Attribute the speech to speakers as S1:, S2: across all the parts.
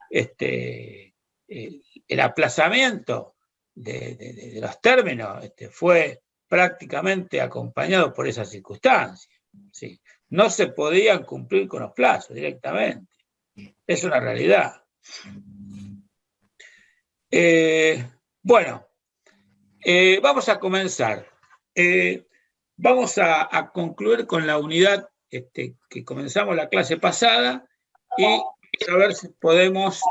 S1: el aplazamiento de los términos fue prácticamente acompañado por esa circunstancia. ¿Sí? No se podían cumplir con los plazos directamente. Es una realidad. Bueno, vamos a comenzar. Vamos a concluir con la unidad que comenzamos la clase pasada y a ver si podemos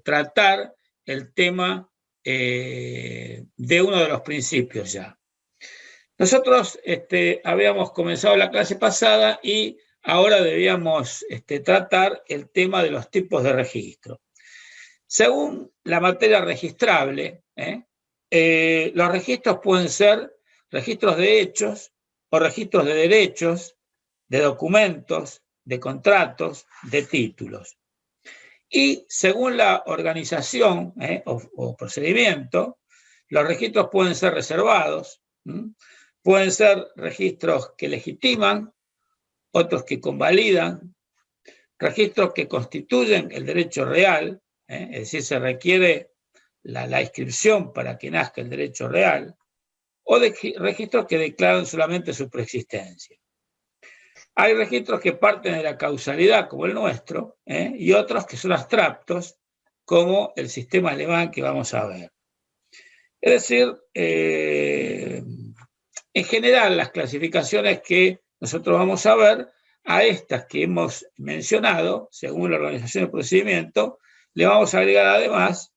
S1: tratar el tema de uno de los principios ya. Nosotros habíamos comenzado la clase pasada y ahora debíamos tratar el tema de los tipos de registro. Según la materia registrable, los registros pueden ser registros de hechos o registros de derechos, de documentos, de contratos, de títulos. Y según la organización o procedimiento, los registros pueden ser reservados, pueden ser registros que legitiman, otros que convalidan, registros que constituyen el derecho real, es decir, se requiere la inscripción para que nazca el derecho real, o de registros que declaran solamente su preexistencia. Hay registros que parten de la causalidad, como el nuestro, y otros que son abstractos, como el sistema alemán que vamos a ver. Es decir, en general, las clasificaciones que nosotros vamos a ver, a estas que hemos mencionado, según la organización del procedimiento, le vamos a agregar además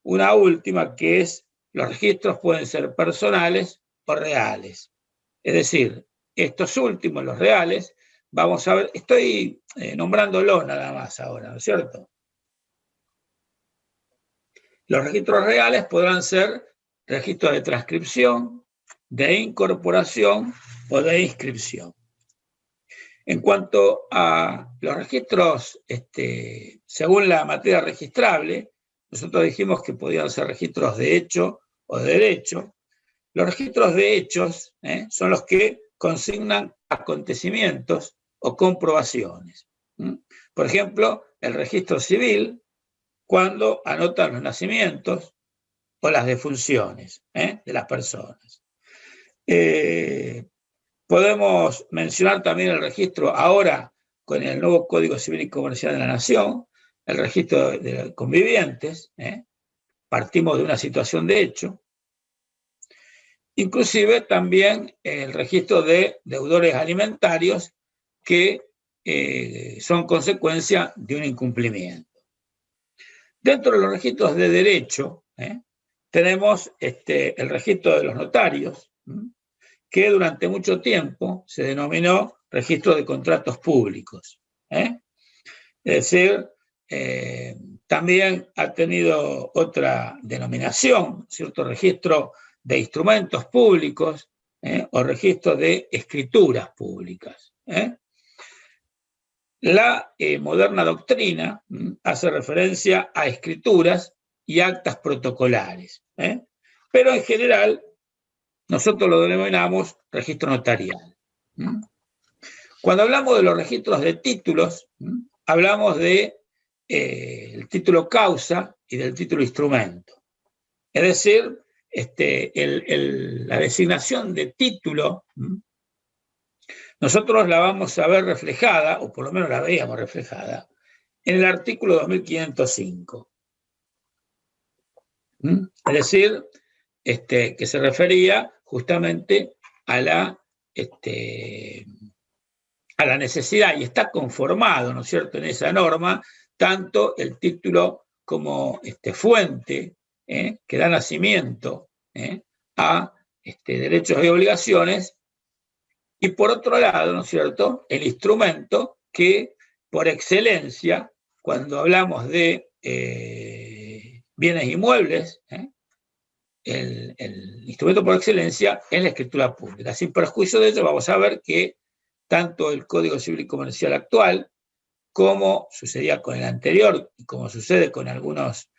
S1: una última, que es los registros pueden ser personales o reales. Es decir, estos últimos, los reales, vamos a ver, estoy nombrándolo nada más ahora, ¿no es cierto? Los registros reales podrán ser registros de transcripción, de incorporación o de inscripción. En cuanto a los registros, según la materia registrable, nosotros dijimos que podían ser registros de hecho o de derecho. Los registros de hechos son los que consignan acontecimientos o comprobaciones. Por ejemplo, el registro civil, cuando anotan los nacimientos o las defunciones de las personas. Podemos mencionar también el registro ahora con el nuevo Código Civil y Comercial de la Nación, el registro de convivientes, partimos de una situación de hecho, inclusive también el registro de deudores alimentarios que son consecuencia de un incumplimiento. Dentro de los registros de derecho, tenemos el registro de los notarios, que durante mucho tiempo se denominó registro de contratos públicos. Es decir, también ha tenido otra denominación, ¿cierto? Registro de instrumentos públicos o registro de escrituras públicas. La moderna doctrina hace referencia a escrituras y actas protocolares, pero en general nosotros lo denominamos registro notarial. Cuando hablamos de los registros de títulos, hablamos de el título causa y del título instrumento. Es decir, la designación de título, nosotros la vamos a ver reflejada, o por lo menos la veíamos reflejada, en el artículo 2505. Es decir, que se refería justamente a la necesidad, y está conformado, ¿no es cierto?, en esa norma, tanto el título como fuente, que da nacimiento a derechos y obligaciones, y por otro lado, ¿no es cierto?, el instrumento que, por excelencia, cuando hablamos de bienes inmuebles, el instrumento por excelencia es la escritura pública. Sin perjuicio de ello, vamos a ver que tanto el Código Civil y Comercial actual, como sucedía con el anterior y como sucede con algunos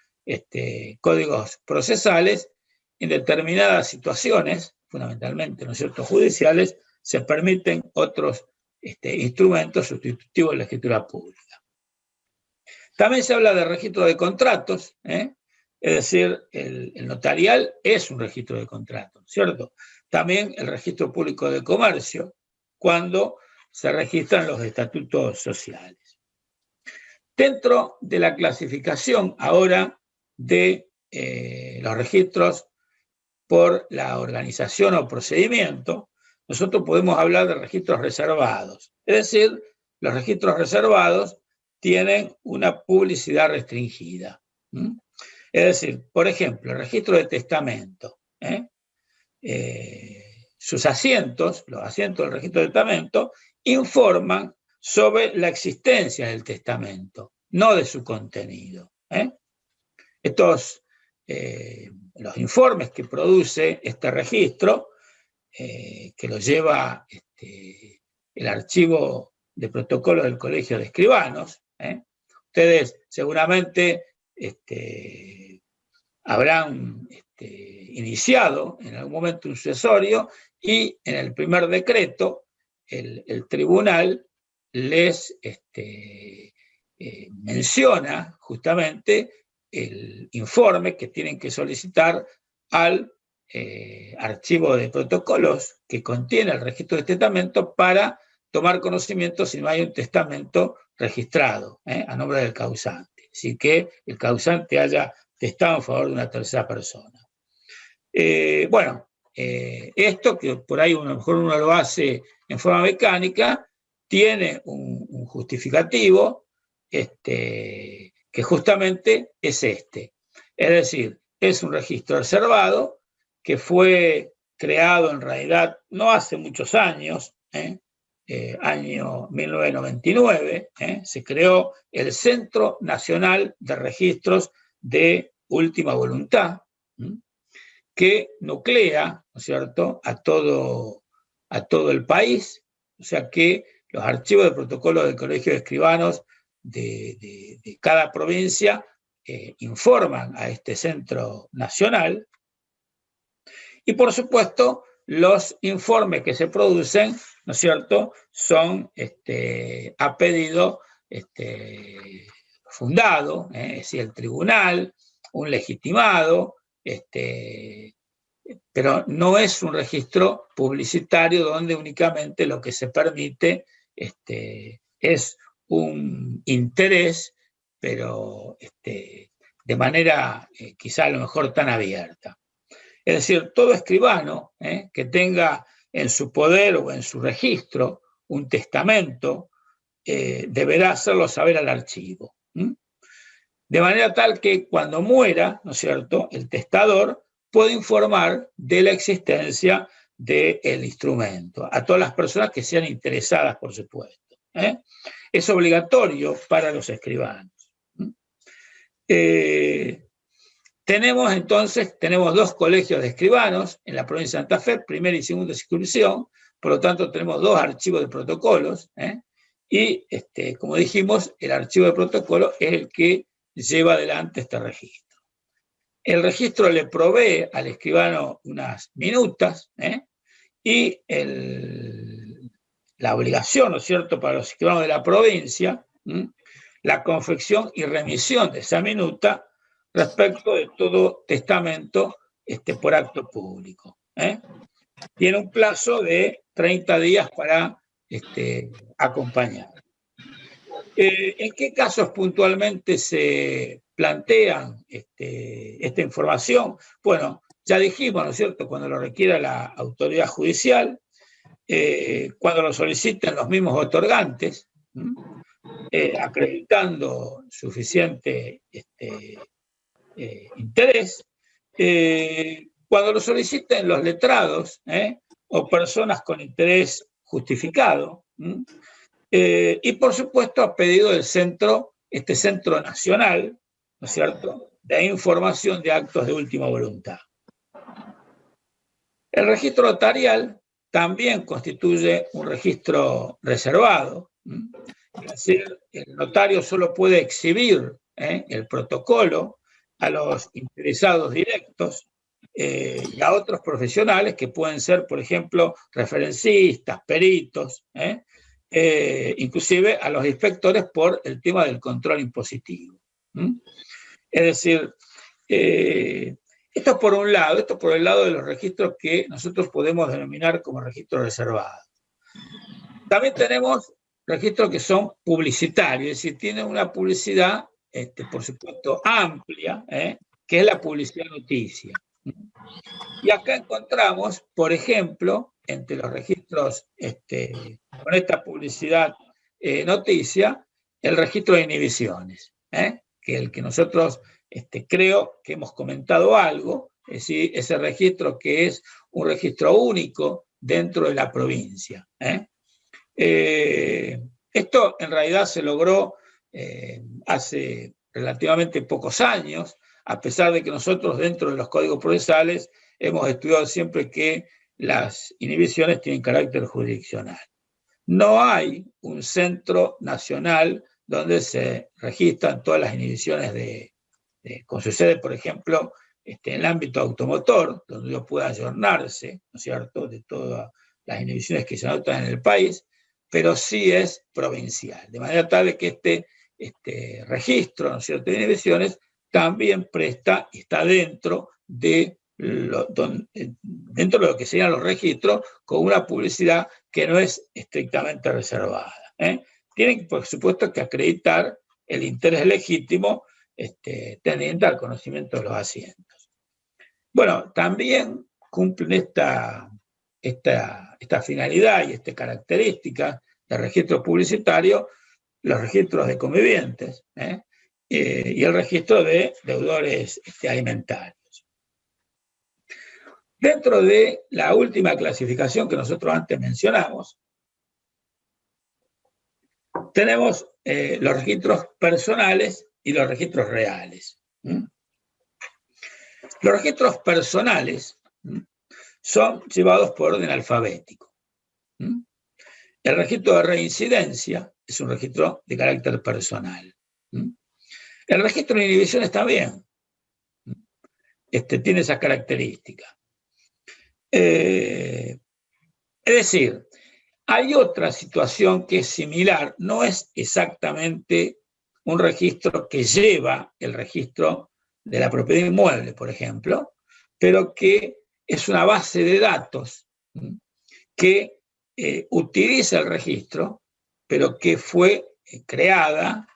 S1: códigos procesales, en determinadas situaciones, fundamentalmente, ¿no es cierto?, judiciales, se permiten otros instrumentos sustitutivos de la escritura pública. También se habla de registro de contratos, es decir, el notarial es un registro de contratos, ¿cierto? También el registro público de comercio, cuando se registran los estatutos sociales. Dentro de la clasificación ahora de los registros por la organización o procedimiento, nosotros podemos hablar de registros reservados. Es decir, los registros reservados tienen una publicidad restringida. Es decir, por ejemplo, el registro de testamento. Sus asientos, los asientos del registro de testamento, informan sobre la existencia del testamento, no de su contenido. Los informes que produce este registro, que lo lleva el archivo de protocolo del Colegio de Escribanos, ustedes seguramente habrán iniciado en algún momento un sucesorio y en el primer decreto el tribunal les menciona justamente el informe que tienen que solicitar al archivo de protocolos que contiene el registro de testamento para tomar conocimiento si no hay un testamento registrado a nombre del causante, así que el causante haya testado en favor de una tercera persona. Esto que por ahí a lo mejor uno lo hace en forma mecánica, tiene un justificativo que justamente es este. Es decir, es un registro reservado que fue creado en realidad no hace muchos años, año 1999, se creó el Centro Nacional de Registros de Última Voluntad, que nuclea, ¿no es cierto?, a todo el país, o sea que los archivos de protocolo del Colegio de Escribanos de cada provincia informan a este centro nacional, y por supuesto los informes que se producen, ¿no es cierto?, son a pedido fundado, es decir, el tribunal, un legitimado, pero no es un registro publicitario donde únicamente lo que se permite es un interés, pero de manera quizá a lo mejor tan abierta. Es decir, todo escribano que tenga en su poder o en su registro un testamento deberá hacerlo saber al archivo. De manera tal que cuando muera, ¿no es cierto?, el testador puede informar de la existencia del instrumento a todas las personas que sean interesadas, por supuesto. Es obligatorio para los escribanos. Tenemos dos colegios de escribanos en la provincia de Santa Fe, primera y segunda inscripción, por lo tanto tenemos dos archivos de protocolos, y como dijimos, el archivo de protocolo es el que lleva adelante este registro. El registro le provee al escribano unas minutas, y la obligación, ¿no es cierto?, para los escribanos de la provincia, la confección y remisión de esa minuta respecto de todo testamento por acto público. Tiene un plazo de 30 días para acompañar. ¿En qué casos puntualmente se plantean esta información? Bueno, ya dijimos, ¿no es cierto?, cuando lo requiera la autoridad judicial, cuando lo soliciten los mismos otorgantes, acreditando suficiente interés, cuando lo soliciten los letrados o personas con interés justificado, y por supuesto a pedido del centro, centro nacional, ¿no es cierto?, de información de actos de última voluntad. El registro notarial también constituye un registro reservado, es decir, el notario solo puede exhibir el protocolo a los interesados directos y a otros profesionales que pueden ser, por ejemplo, referencistas, peritos, inclusive a los inspectores por el tema del control impositivo. Es decir, esto por un lado, esto por el lado de los registros que nosotros podemos denominar como registros reservados. También tenemos registros que son publicitarios, es decir, tienen una publicidad, por supuesto, amplia, que es la publicidad noticia. Y acá encontramos, por ejemplo, entre los registros con esta publicidad noticia, el registro de inhibiciones, que el que nosotros creo que hemos comentado algo, es decir, ese registro que es un registro único dentro de la provincia. Esto en realidad se logró hace relativamente pocos años, a pesar de que nosotros dentro de los códigos procesales hemos estudiado siempre que las inhibiciones tienen carácter jurisdiccional. No hay un centro nacional donde se registran todas las inhibiciones como sucede, por ejemplo, en el ámbito automotor, donde uno pueda ayornarse, ¿no es cierto?, de todas las inhibiciones que se anotan en el país, pero sí es provincial, de manera tal que este registro, ¿no es cierto?, de inhibiciones también está dentro de lo que serían los registros, con una publicidad que no es estrictamente reservada. Tienen, por supuesto, que acreditar el interés legítimo tendiente al conocimiento de los asientos. Bueno, también cumplen esta finalidad y esta característica del registro publicitario los registros de convivientes y el registro de deudores alimentarios. Dentro de la última clasificación que nosotros antes mencionamos, tenemos los registros personales y los registros reales. Los registros personales son llevados por orden alfabético. El registro de reincidencia es un registro de carácter personal. El registro de inhibiciones también tiene esas características. Es decir, hay otra situación que es similar, no es exactamente un registro que lleva el registro de la propiedad inmueble, por ejemplo, pero que es una base de datos que utiliza el registro, pero que fue creada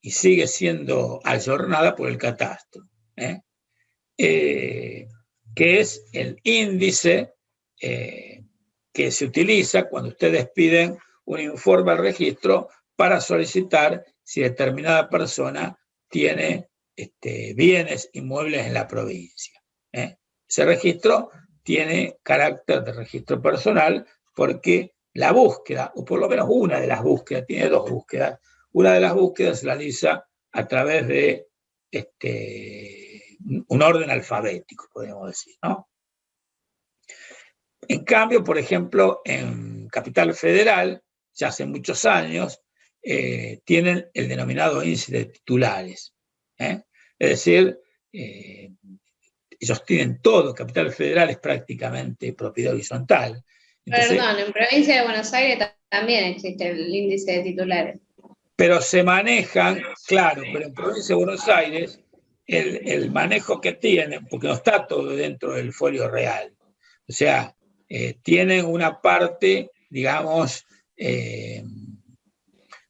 S1: y sigue siendo ayornada por el catastro, que es el índice que se utiliza cuando ustedes piden un informe al registro para solicitar si determinada persona tiene bienes inmuebles en la provincia. Ese registro tiene carácter de registro personal porque la búsqueda, o por lo menos una de las búsquedas, tiene dos búsquedas, una de las búsquedas se realiza a través de un orden alfabético, podemos decir, ¿no? En cambio, por ejemplo, en Capital Federal, ya hace muchos años, tienen el denominado índice de titulares. Es decir, ellos tienen todo, Capital Federal es prácticamente propiedad horizontal. Entonces,
S2: perdón, en Provincia de Buenos Aires también existe el índice de titulares.
S1: Pero se manejan, claro, pero en Provincia de Buenos Aires el manejo que tienen, porque no está todo dentro del folio real, o sea, tienen una parte, digamos,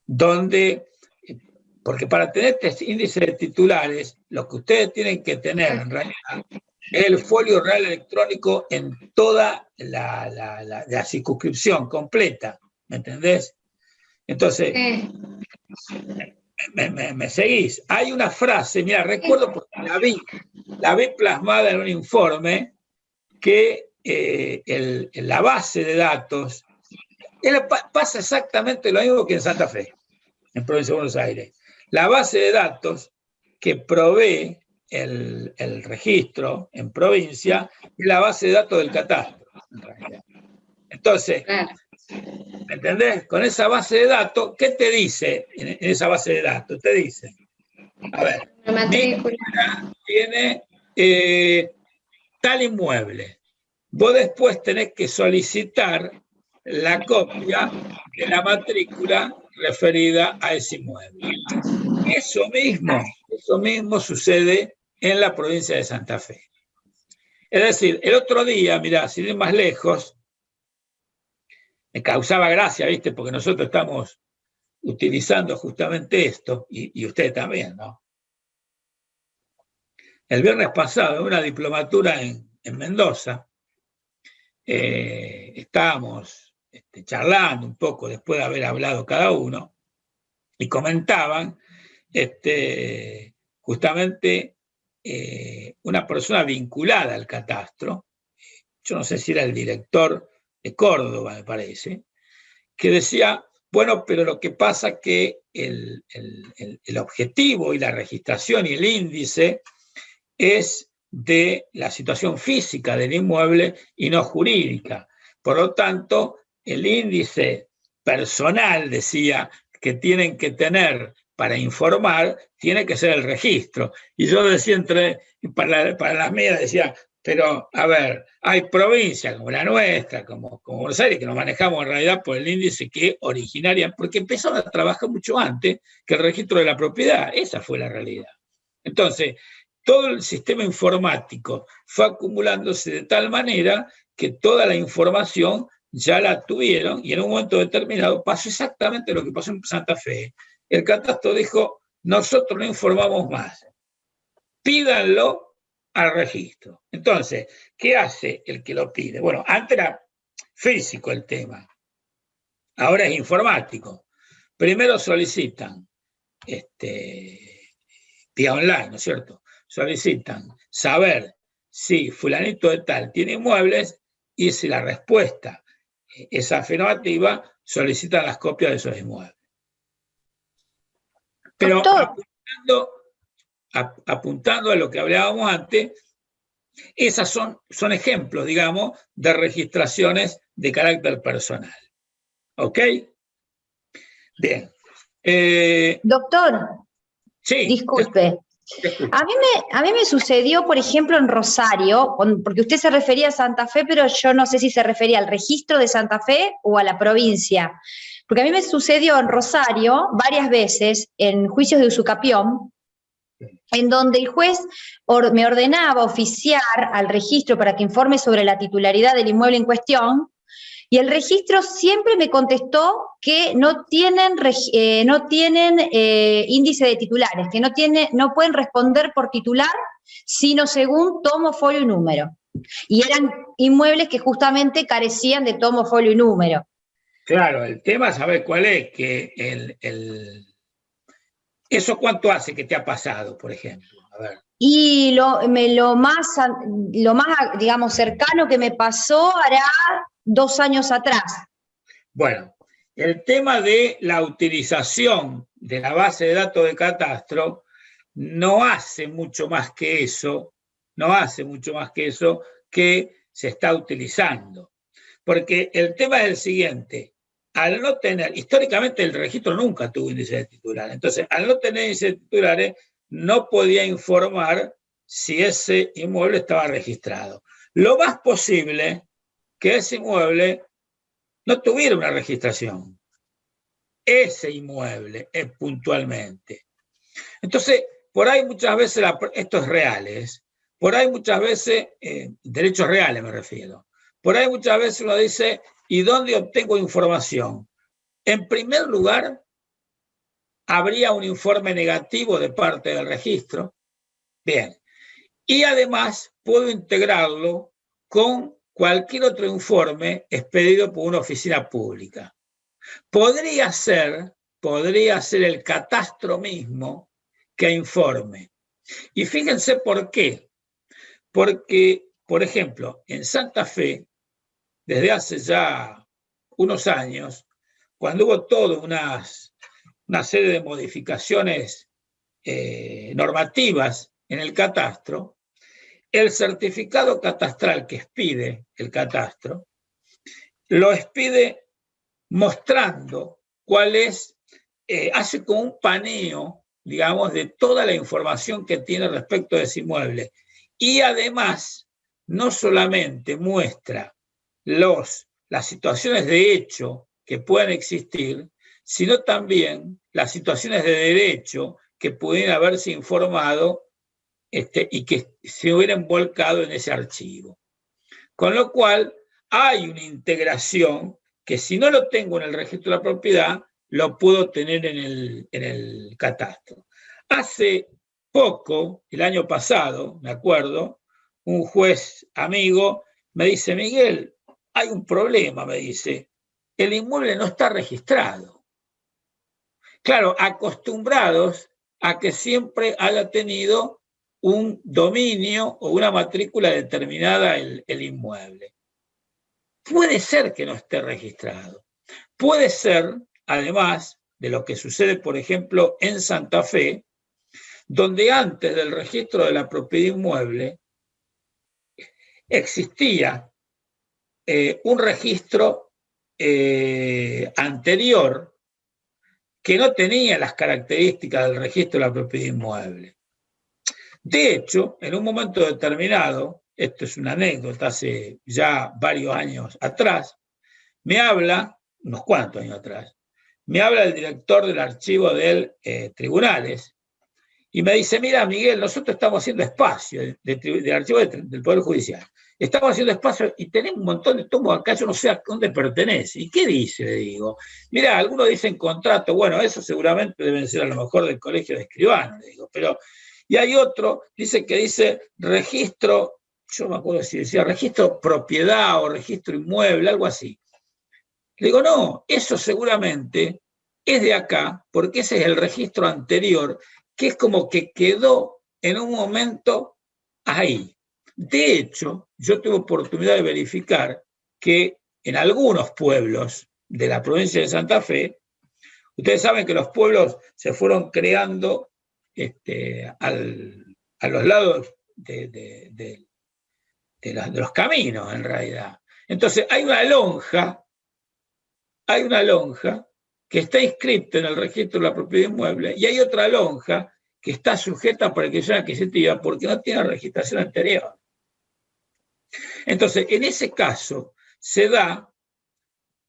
S1: donde, porque para tener este índice de titulares, lo que ustedes tienen que tener en realidad es el folio real electrónico en toda la circunscripción completa, ¿me entendés? Entonces, me seguís. Hay una frase, mira, recuerdo porque la vi plasmada en un informe que la base de datos pasa exactamente lo mismo que en Santa Fe, en Provincia de Buenos Aires. La base de datos que provee el registro en provincia es la base de datos del catastro, en realidad. Entonces, ¿me entendés? Con esa base de datos, ¿qué te dice en esa base de datos? Te dice, a ver, tiene tal inmueble. Vos después tenés que solicitar la copia de la matrícula referida a ese inmueble. Eso mismo sucede en la provincia de Santa Fe. Es decir, el otro día, mirá, sin ir más lejos, me causaba gracia, ¿viste? Porque nosotros estamos utilizando justamente esto, y usted también, ¿no? El viernes pasado, en una diplomatura en Mendoza, estábamos charlando un poco después de haber hablado cada uno, y comentaban justamente una persona vinculada al catastro, yo no sé si era el director de Córdoba, me parece, que decía, bueno, pero lo que pasa es que el objetivo y la registración y el índice es de la situación física del inmueble y no jurídica. Por lo tanto, el índice personal, decía, que tienen que tener para informar, tiene que ser el registro. Y yo decía, para las mías, decía, pero, a ver, hay provincias como la nuestra, como Buenos Aires, que nos manejamos en realidad por el índice que originaria, porque empezaron a trabajar mucho antes que el registro de la propiedad. Esa fue la realidad. Entonces, todo el sistema informático fue acumulándose de tal manera que toda la información ya la tuvieron, y en un momento determinado pasó exactamente lo que pasó en Santa Fe. El catastro dijo, nosotros no informamos más, pídanlo al registro. Entonces, ¿qué hace el que lo pide? Bueno, antes era físico el tema, ahora es informático. Primero solicitan vía online, ¿no es cierto? Solicitan saber si fulanito de tal tiene inmuebles, y si la respuesta es afirmativa, solicitan las copias de esos inmuebles. Pero apuntando a lo que hablábamos antes, esas son ejemplos, digamos, de registraciones de carácter personal. ¿Ok? Bien.
S3: Doctor,
S1: sí,
S3: disculpe. A mí me sucedió, por ejemplo, en Rosario, porque usted se refería a Santa Fe, pero yo no sé si se refería al registro de Santa Fe o a la provincia. Porque a mí me sucedió en Rosario varias veces en juicios de usucapión, en donde el juez me ordenaba oficiar al registro para que informe sobre la titularidad del inmueble en cuestión, y el registro siempre me contestó que no tienen índice de titulares, que no pueden responder por titular, sino según tomo, folio y número. Y eran inmuebles que justamente carecían de tomo, folio y número.
S1: Claro, el tema, ¿sabes cuál es? Que ¿eso cuánto hace que te ha pasado, por ejemplo? A ver.
S3: Y lo más, digamos, cercano que me pasó hará 2 años atrás.
S1: Bueno, el tema de la utilización de la base de datos de catastro no hace mucho más que eso, que se está utilizando. Porque el tema es el siguiente, al no tener, históricamente el registro nunca tuvo índice de titulares, entonces al no tener índice de titulares no podía informar si ese inmueble estaba registrado. Lo más posible que ese inmueble no tuviera una registración, ese inmueble puntualmente. Entonces, por ahí muchas veces, esto es reales, por ahí muchas veces, derechos reales me refiero, por ahí muchas veces uno dice, ¿y dónde obtengo información? En primer lugar, habría un informe negativo de parte del registro, bien, y además puedo integrarlo con cualquier otro informe expedido por una oficina pública. Podría ser el catastro mismo que informe. Y fíjense por qué. Porque, por ejemplo, en Santa Fe, desde hace ya unos años, cuando hubo toda una serie de modificaciones normativas en el catastro, el certificado catastral que expide el catastro, lo expide mostrando cuál es, hace como un paneo, digamos, de toda la información que tiene respecto de ese inmueble. Y además, no solamente muestra las situaciones de hecho que pueden existir, sino también las situaciones de derecho que pudieran haberse informado y que se hubieran volcado en ese archivo. Con lo cual, hay una integración que si no lo tengo en el registro de la propiedad, lo puedo tener en el catastro. Hace poco, el año pasado, me acuerdo, un juez amigo me dice, Miguel, hay un problema, me dice, el inmueble no está registrado. Claro, acostumbrados a que siempre haya tenido un dominio o una matrícula determinada el inmueble. Puede ser que no esté registrado. Puede ser, además, de lo que sucede, por ejemplo, en Santa Fe, donde antes del registro de la propiedad inmueble existía un registro anterior que no tenía las características del registro de la propiedad inmueble. De hecho, en un momento determinado, esto es una anécdota, hace ya varios años atrás, me habla, unos cuantos años atrás, me habla el director del archivo de tribunales y me dice, mira, Miguel, nosotros estamos haciendo espacio del archivo del Poder Judicial. Estamos haciendo espacio y tenemos un montón de tomos acá, yo no sé a dónde pertenece. ¿Y qué dice? Le digo. Mira, algunos dicen contrato, bueno, eso seguramente deben ser a lo mejor del Colegio de Escribanos, le digo, pero... Y hay otro, dice registro, yo no me acuerdo si decía registro propiedad o registro inmueble, algo así. Le digo, no, eso seguramente es de acá, porque ese es el registro anterior, que es como que quedó en un momento ahí. De hecho, yo tuve oportunidad de verificar que en algunos pueblos de la provincia de Santa Fe, ustedes saben que los pueblos se fueron creando a los lados de los caminos, en realidad. Entonces, hay una lonja que está inscrita en el registro de la propiedad inmueble y hay otra lonja que está sujeta a prescripción adquisitiva porque no tiene registración anterior. Entonces, en ese caso, se da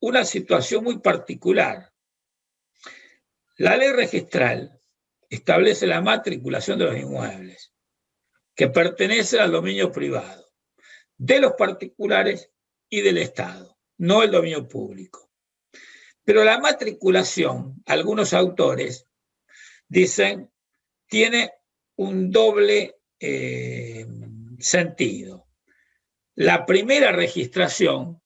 S1: una situación muy particular. La ley registral establece la matriculación de los inmuebles que pertenecen al dominio privado, de los particulares y del Estado, no el dominio público. Pero la matriculación, algunos autores dicen, tiene un doble sentido. La primera registración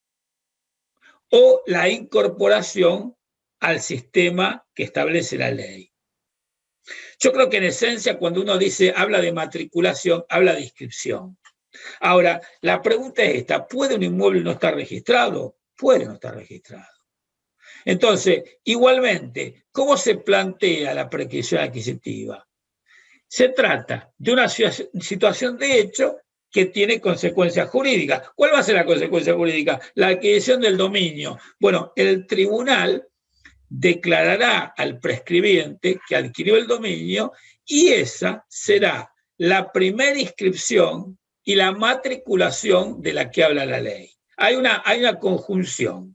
S1: o la incorporación al sistema que establece la ley. Yo creo que en esencia cuando uno habla de matriculación, habla de inscripción. Ahora, la pregunta es esta, ¿puede un inmueble no estar registrado? Puede no estar registrado. Entonces, igualmente, ¿cómo se plantea la prescripción adquisitiva? Se trata de una situación de hecho que tiene consecuencias jurídicas. ¿Cuál va a ser la consecuencia jurídica? La adquisición del dominio. Bueno, el tribunal declarará al prescribiente que adquirió el dominio y esa será la primera inscripción y la matriculación de la que habla la ley. Hay una conjunción.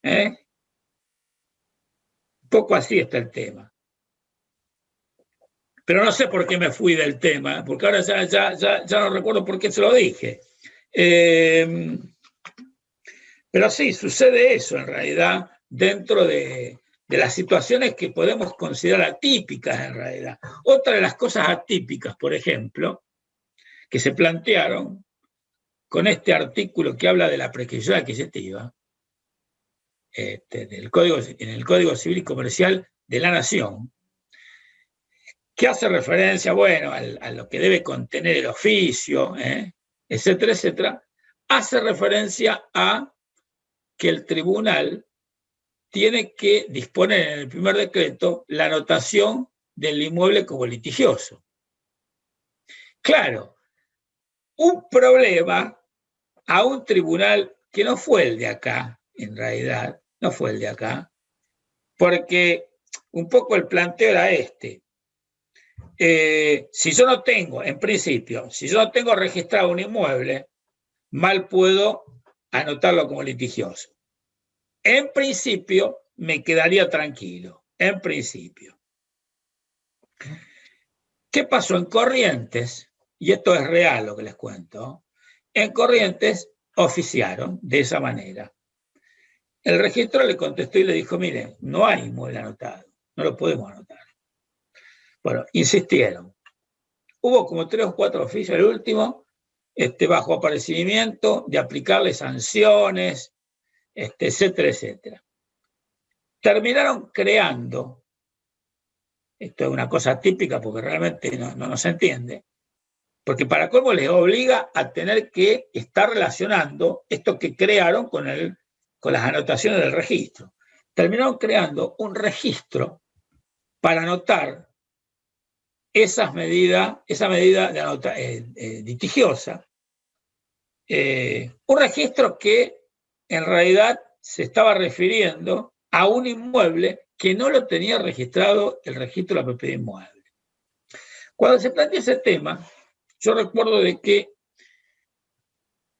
S1: Un poco así está el tema. Pero no sé por qué me fui del tema, porque ahora ya no recuerdo por qué se lo dije. Pero sí, sucede eso en realidad dentro de las situaciones que podemos considerar atípicas en realidad. Otra de las cosas atípicas, por ejemplo, que se plantearon con este artículo que habla de la prescripción adquisitiva, en el Código Civil y Comercial de la Nación, que hace referencia, bueno, a lo que debe contener el oficio, etcétera, etcétera, hace referencia a que el tribunal tiene que disponer en el primer decreto la anotación del inmueble como litigioso. Claro, un problema a un tribunal que no fue el de acá, en realidad, no fue el de acá, porque un poco el planteo era este. Si yo no tengo, en principio, si yo no tengo registrado un inmueble, mal puedo anotarlo como litigioso. en principio me quedaría tranquilo, en principio. ¿Qué pasó en Corrientes? Y esto es real lo que les cuento. En Corrientes oficiaron de esa manera. El registro le contestó y le dijo, mire, no hay inmueble anotado, no lo podemos anotar. Bueno, insistieron. Hubo como 3 o 4 oficios, el último, bajo aparecimiento de aplicarle sanciones, etcétera, etcétera. Terminaron creando, esto es una cosa típica porque realmente no se entiende, porque para cómo les obliga a tener que estar relacionando esto que crearon con las anotaciones del registro. Terminaron creando un registro para anotar esa medida litigiosa, un registro que en realidad se estaba refiriendo a un inmueble que no lo tenía registrado el registro de la propiedad inmueble. Cuando se planteó ese tema, yo recuerdo de que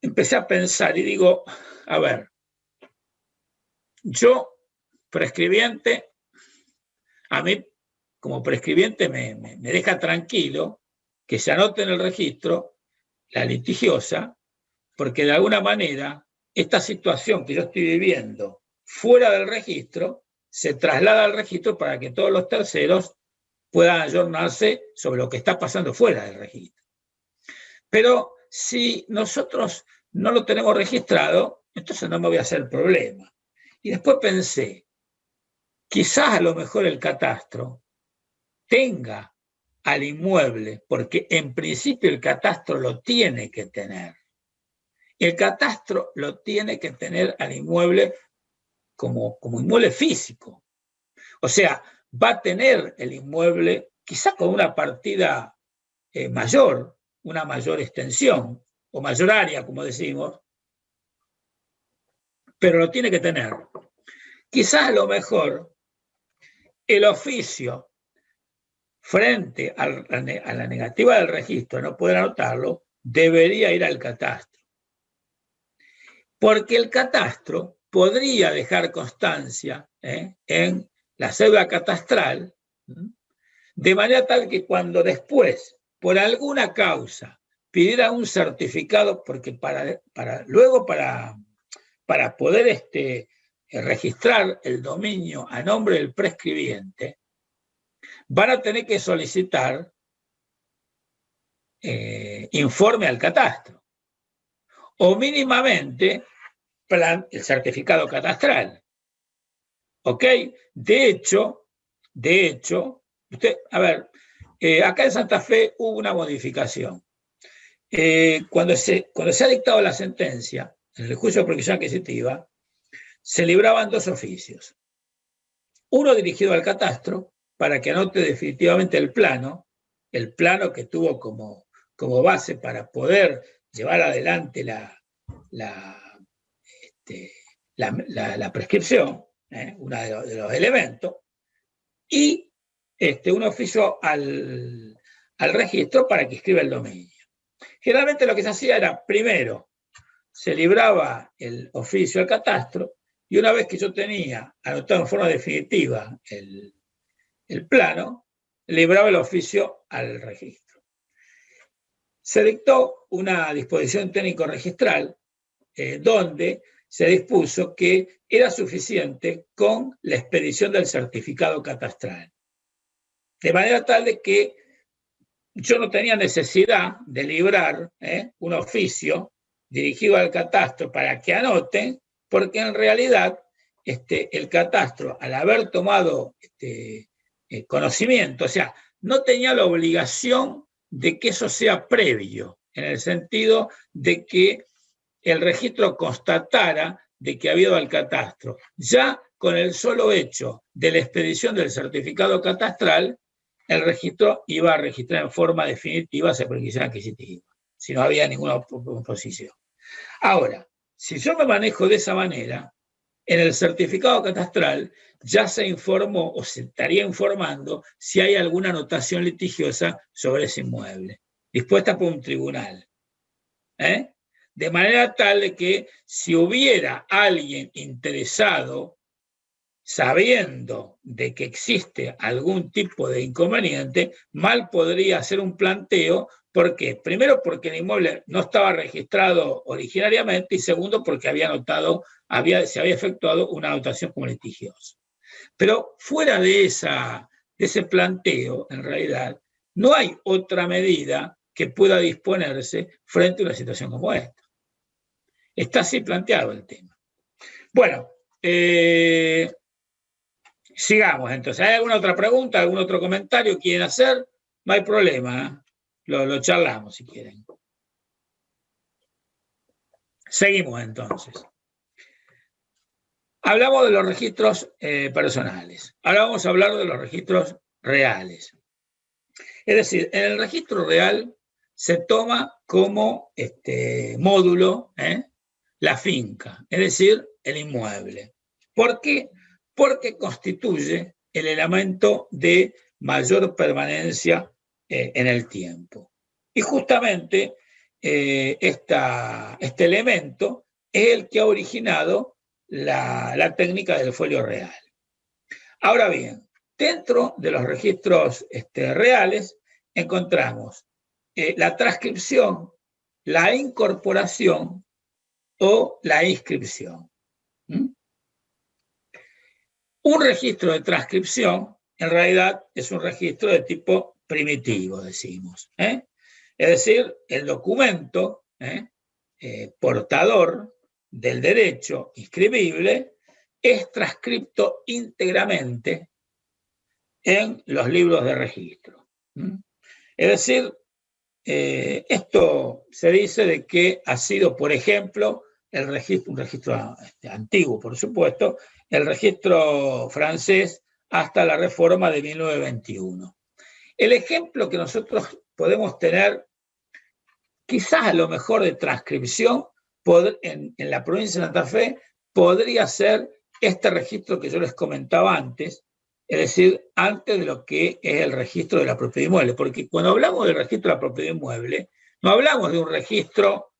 S1: empecé a pensar y digo, a ver, yo, prescribiente, a mí como prescribiente me deja tranquilo que se anote en el registro la litigiosa, porque de alguna manera esta situación que yo estoy viviendo fuera del registro se traslada al registro para que todos los terceros puedan ayornarse sobre lo que está pasando fuera del registro. Pero si nosotros no lo tenemos registrado, entonces no me voy a hacer problema. Y después pensé, quizás a lo mejor el catastro tenga al inmueble, porque en principio el catastro lo tiene que tener. El catastro lo tiene que tener al inmueble como inmueble físico. O sea, va a tener el inmueble quizá con una partida mayor, una mayor extensión o mayor área, como decimos, pero lo tiene que tener. Quizás a lo mejor el oficio frente a la negativa del registro, no poder anotarlo, debería ir al catastro. Porque el catastro podría dejar constancia en la cédula catastral, de manera tal que cuando después, por alguna causa, pidiera un certificado, porque para poder registrar el dominio a nombre del prescribiente, van a tener que solicitar informe al catastro o mínimamente el certificado catastral. ¿Ok? De hecho, usted, a ver, acá en Santa Fe hubo una modificación. Cuando se ha dictado la sentencia, en el juicio de prohibición adquisitiva, se libraban 2 oficios. Uno dirigido al catastro, para que anote definitivamente el plano que tuvo como base para poder llevar adelante la prescripción, uno de los elementos, y un oficio al registro para que escriba el dominio. Generalmente lo que se hacía era, primero, se libraba el oficio al catastro, y una vez que yo tenía anotado en forma definitiva el plano, libraba el oficio al registro. Se dictó una disposición técnico-registral donde se dispuso que era suficiente con la expedición del certificado catastral. De manera tal de que yo no tenía necesidad de librar un oficio dirigido al catastro para que anote, porque en realidad el catastro, al haber tomado conocimiento, o sea, no tenía la obligación de que eso sea previo, en el sentido de que el registro constatara de que había ido al catastro. Ya con el solo hecho de la expedición del certificado catastral, el registro iba a registrar en forma definitiva esa prohibición adquisitiva, si no había ninguna oposición. Ahora, si yo me manejo de esa manera, en el certificado catastral ya se informó o se estaría informando si hay alguna anotación litigiosa sobre ese inmueble, dispuesta por un tribunal. de manera tal de que si hubiera alguien interesado, sabiendo de que existe algún tipo de inconveniente, mal podría hacer un planteo. ¿Por qué? Primero, porque el inmueble no estaba registrado originariamente, y segundo, porque se había efectuado una anotación como litigiosa. Pero fuera de ese planteo, en realidad, no hay otra medida que pueda disponerse frente a una situación como esta. Está así planteado el tema. Bueno, sigamos entonces. ¿Hay alguna otra pregunta, algún otro comentario que quieren hacer? No hay problema, ¿eh? Lo charlamos si quieren. Seguimos entonces. Hablamos de los registros personales. Ahora vamos a hablar de los registros reales. Es decir, en el registro real se toma como módulo la finca, es decir, el inmueble. ¿Por qué? Porque constituye el elemento de mayor permanencia en el tiempo. Y justamente este elemento es el que ha originado la técnica del folio real. Ahora bien, dentro de los registros reales encontramos la transcripción, la incorporación o la inscripción. Un registro de transcripción, en realidad, es un registro de tipo primitivo, decimos. Es decir, el documento portador del derecho inscribible es transcripto íntegramente en los libros de registro. Es decir, esto se dice de que ha sido, por ejemplo, un registro antiguo, por supuesto, el registro francés hasta la reforma de 1921. El ejemplo que nosotros podemos tener, quizás a lo mejor de transcripción, en la provincia de Santa Fe, podría ser este registro que yo les comentaba antes, es decir, antes de lo que es el registro de la propiedad inmueble, porque cuando hablamos del registro de la propiedad inmueble, no hablamos de un registro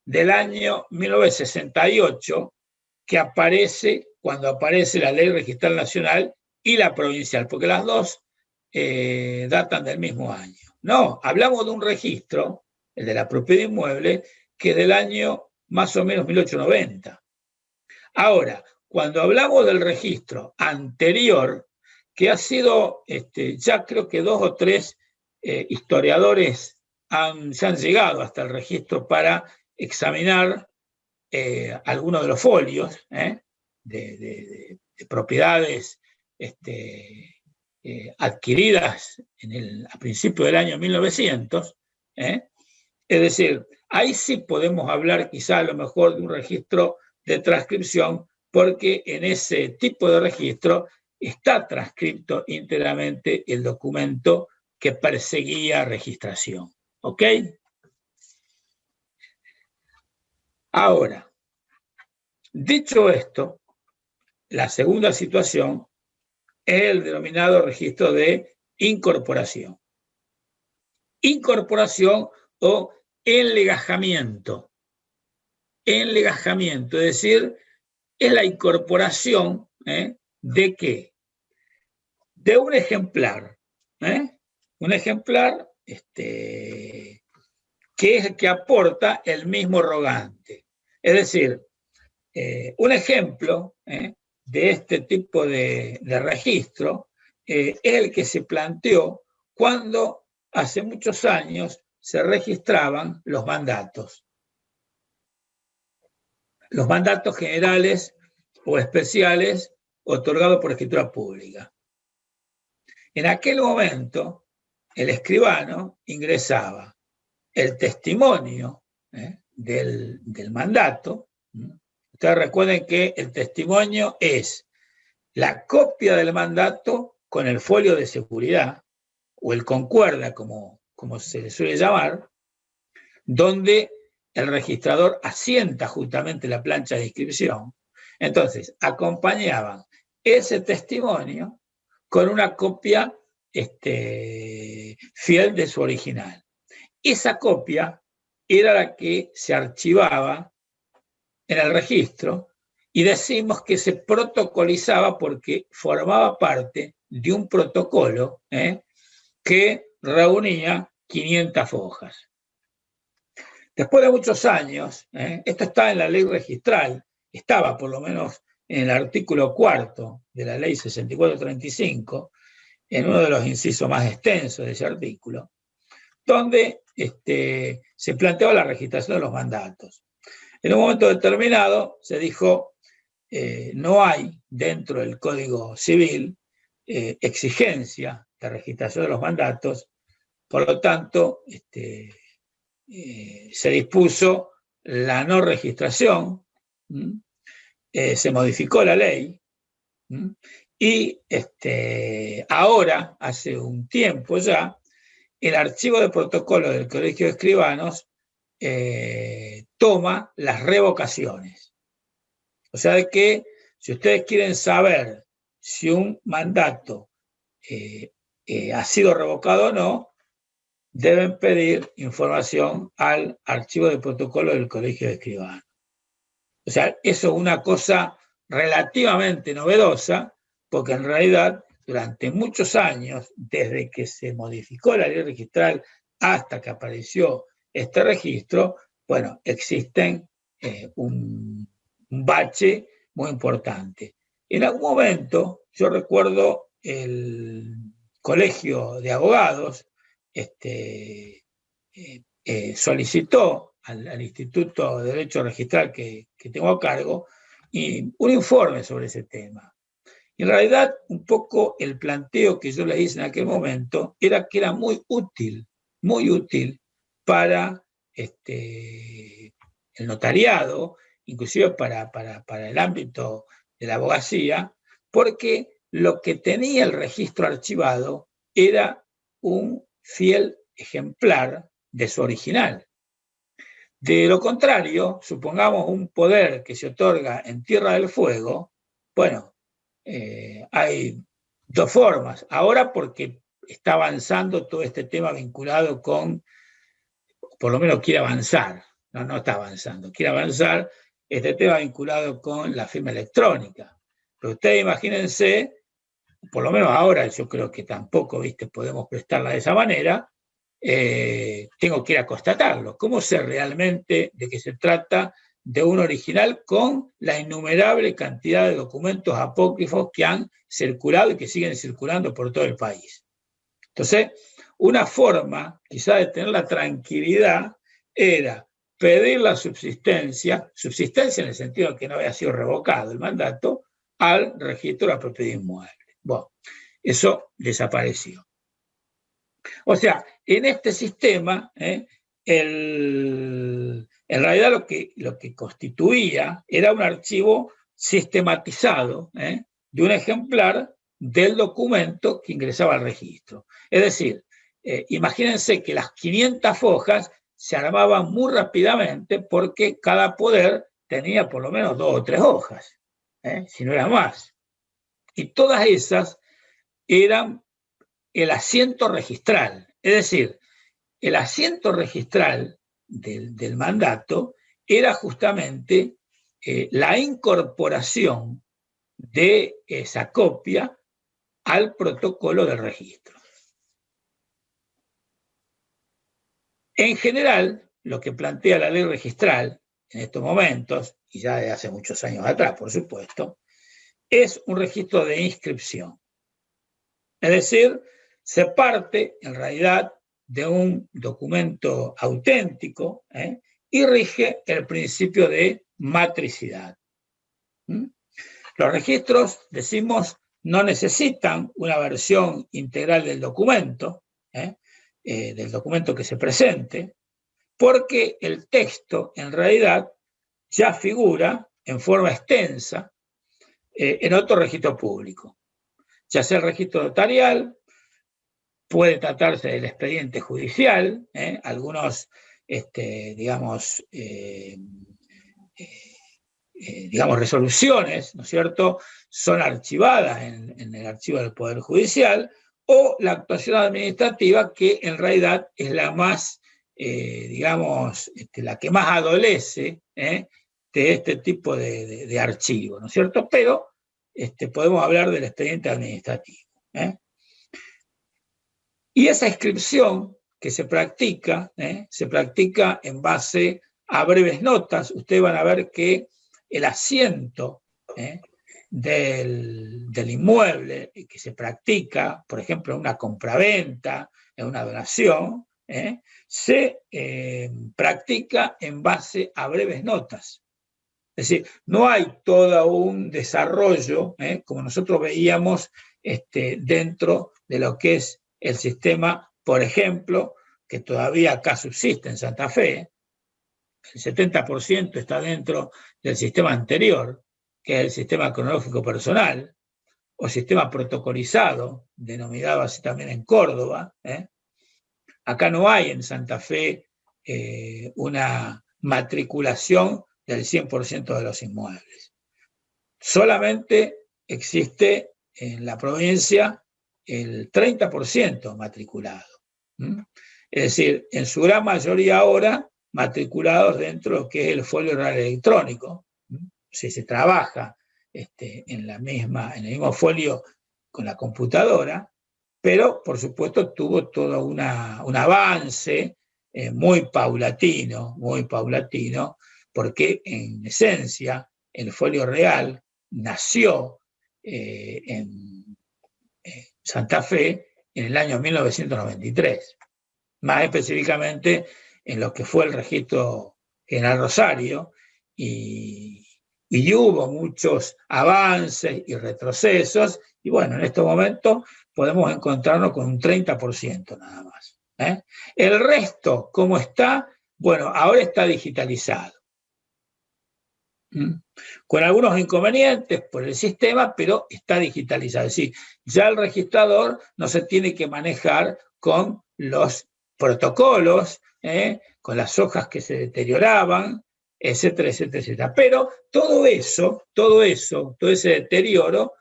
S1: del año 1968 que aparece cuando aparece la ley registral nacional y la provincial, porque las dos datan del mismo año. No, hablamos de un registro, el de la propiedad inmueble, que es del año más o menos 1890. Ahora, cuando hablamos del registro anterior, que ha sido, ya creo que 2 o 3 historiadores se han llegado hasta el registro para examinar algunos de los folios de propiedades adquiridas a principios del año 1900. Es decir, ahí sí podemos hablar quizá a lo mejor de un registro de transcripción, porque en ese tipo de registro está transcripto íntegramente el documento que perseguía registración. ¿Ok? Ahora, dicho esto, la segunda situación es el denominado registro de incorporación. Incorporación o enlegajamiento. Enlegajamiento, es decir, es la incorporación ¿de qué? De un ejemplar. Un ejemplar que es el que aporta el mismo rogante. Es decir, un ejemplo de este tipo de registro es el que se planteó cuando hace muchos años se registraban los mandatos. Los mandatos generales o especiales otorgados por escritura pública. En aquel momento, el escribano ingresaba el testimonio del mandato. Ustedes recuerden que el testimonio es la copia del mandato con el folio de seguridad, o el concuerda, como se le suele llamar, donde el registrador asienta justamente la plancha de inscripción. Entonces, acompañaban ese testimonio con una copia fiel de su original. Esa copia era la que se archivaba en el registro, y decimos que se protocolizaba porque formaba parte de un protocolo que reunía 500 hojas. Después de muchos años, esto está en la ley registral, estaba por lo menos en el artículo 4 de la ley 6435, en uno de los incisos más extensos de ese artículo, donde se planteaba la registración de los mandatos. En un momento determinado se dijo, no hay dentro del Código Civil exigencia de registración de los mandatos, por lo tanto, se dispuso la no registración, se modificó la ley, y ahora, hace un tiempo ya, el archivo de protocolo del Colegio de Escribanos toma las revocaciones. O sea de que si ustedes quieren saber si un mandato ha sido revocado o no, deben pedir información al archivo de protocolo del Colegio de Escribanos. O sea, eso es una cosa relativamente novedosa, porque en realidad durante muchos años, desde que se modificó la ley registral hasta que apareció este registro, bueno, existen un bache muy importante. En algún momento, yo recuerdo el Colegio de Abogados solicitó al Instituto de Derecho Registral que tengo a cargo un informe sobre ese tema. Y en realidad, un poco el planteo que yo le hice en aquel momento era que era muy útil para el notariado, inclusive para el ámbito de la abogacía, porque lo que tenía el registro archivado era un fiel ejemplar de su original. De lo contrario, supongamos un poder que se otorga en Tierra del Fuego, bueno, hay dos formas. Ahora porque está avanzando todo este tema vinculado con, por lo menos quiere avanzar, no está avanzando, quiere avanzar este tema vinculado con la firma electrónica. Pero ustedes imagínense, por lo menos ahora yo creo que tampoco, podemos prestarla de esa manera, tengo que ir a constatarlo. ¿Cómo sé realmente de qué se trata de un original con la innumerable cantidad de documentos apócrifos que han circulado y que siguen circulando por todo el país? Entonces, una forma quizá de tener la tranquilidad era pedir la subsistencia en el sentido de que no había sido revocado el mandato, al registro de la propiedad inmueble. Bueno, eso desapareció. O sea, en este sistema, en realidad lo que constituía era un archivo sistematizado de un ejemplar del documento que ingresaba al registro. Es decir, imagínense que las 500 hojas se armaban muy rápidamente porque cada poder tenía por lo menos 2 o 3 hojas, si no era más. Y todas esas eran el asiento registral. Es decir, el asiento registral del mandato era justamente la incorporación de esa copia al protocolo del registro. En general, lo que plantea la ley registral en estos momentos, y ya de hace muchos años atrás, por supuesto, es un registro de inscripción. Es decir, se parte, en realidad, de un documento auténtico y rige el principio de matricidad. Los registros, decimos, no necesitan una versión integral del documento que se presente, porque el texto, en realidad, ya figura en forma extensa en otro registro público, ya sea el registro notarial, puede tratarse del expediente judicial, algunos, digamos, resoluciones, ¿no es cierto?, son archivadas en el archivo del Poder Judicial, o la actuación administrativa, que en realidad es la más digamos, la que más adolece de este tipo de archivo, ¿no es cierto? Pero podemos hablar del expediente administrativo. Y esa inscripción que se practica en base a breves notas. Ustedes van a ver que el asiento del inmueble que se practica, por ejemplo, en una compraventa, en una donación, se practica en base a breves notas. Es decir, no hay todo un desarrollo, como nosotros veíamos dentro de lo que es el sistema, por ejemplo, que todavía acá subsiste en Santa Fe. El 70% está dentro del sistema anterior, que es el sistema cronológico personal, o sistema protocolizado, denominado así también en Córdoba. Acá no hay en Santa Fe una matriculación del 100% de los inmuebles. Solamente existe en la provincia el 30% matriculado. Es decir, en su gran mayoría ahora matriculados dentro de lo que es el folio oral electrónico. Si se trabaja en el mismo folio con la computadora, pero por supuesto tuvo todo un avance muy paulatino, porque en esencia el folio real nació en Santa Fe en el año 1993, más específicamente en lo que fue el registro general Rosario, y hubo muchos avances y retrocesos, y bueno, en este momento podemos encontrarnos con un 30% nada más. El resto, ¿cómo está? Bueno, ahora está digitalizado. Con algunos inconvenientes por el sistema, pero está digitalizado. Es decir, ya el registrador no se tiene que manejar con los protocolos, con las hojas que se deterioraban, etcétera, etcétera, etcétera. Pero todo ese deterioro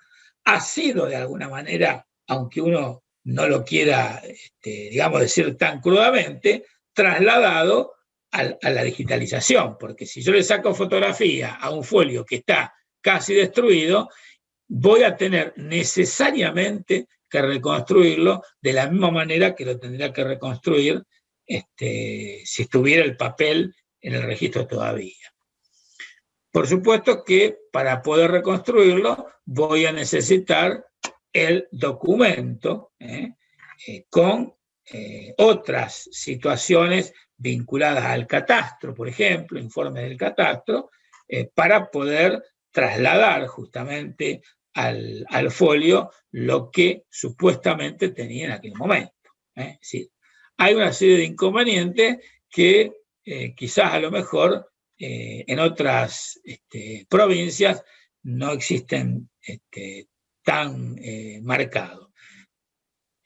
S1: ha sido de alguna manera, aunque uno no lo quiera, digamos, decir tan crudamente, trasladado a la digitalización, porque si yo le saco fotografía a un folio que está casi destruido, voy a tener necesariamente que reconstruirlo de la misma manera que lo tendría que reconstruir si estuviera el papel en el registro todavía. Por supuesto que para poder reconstruirlo voy a necesitar el documento con otras situaciones vinculadas al catastro, por ejemplo, informes del catastro, para poder trasladar justamente al folio lo que supuestamente tenía en aquel momento. Es decir, hay una serie de inconvenientes que quizás a lo mejor en otras provincias no existen tan marcados.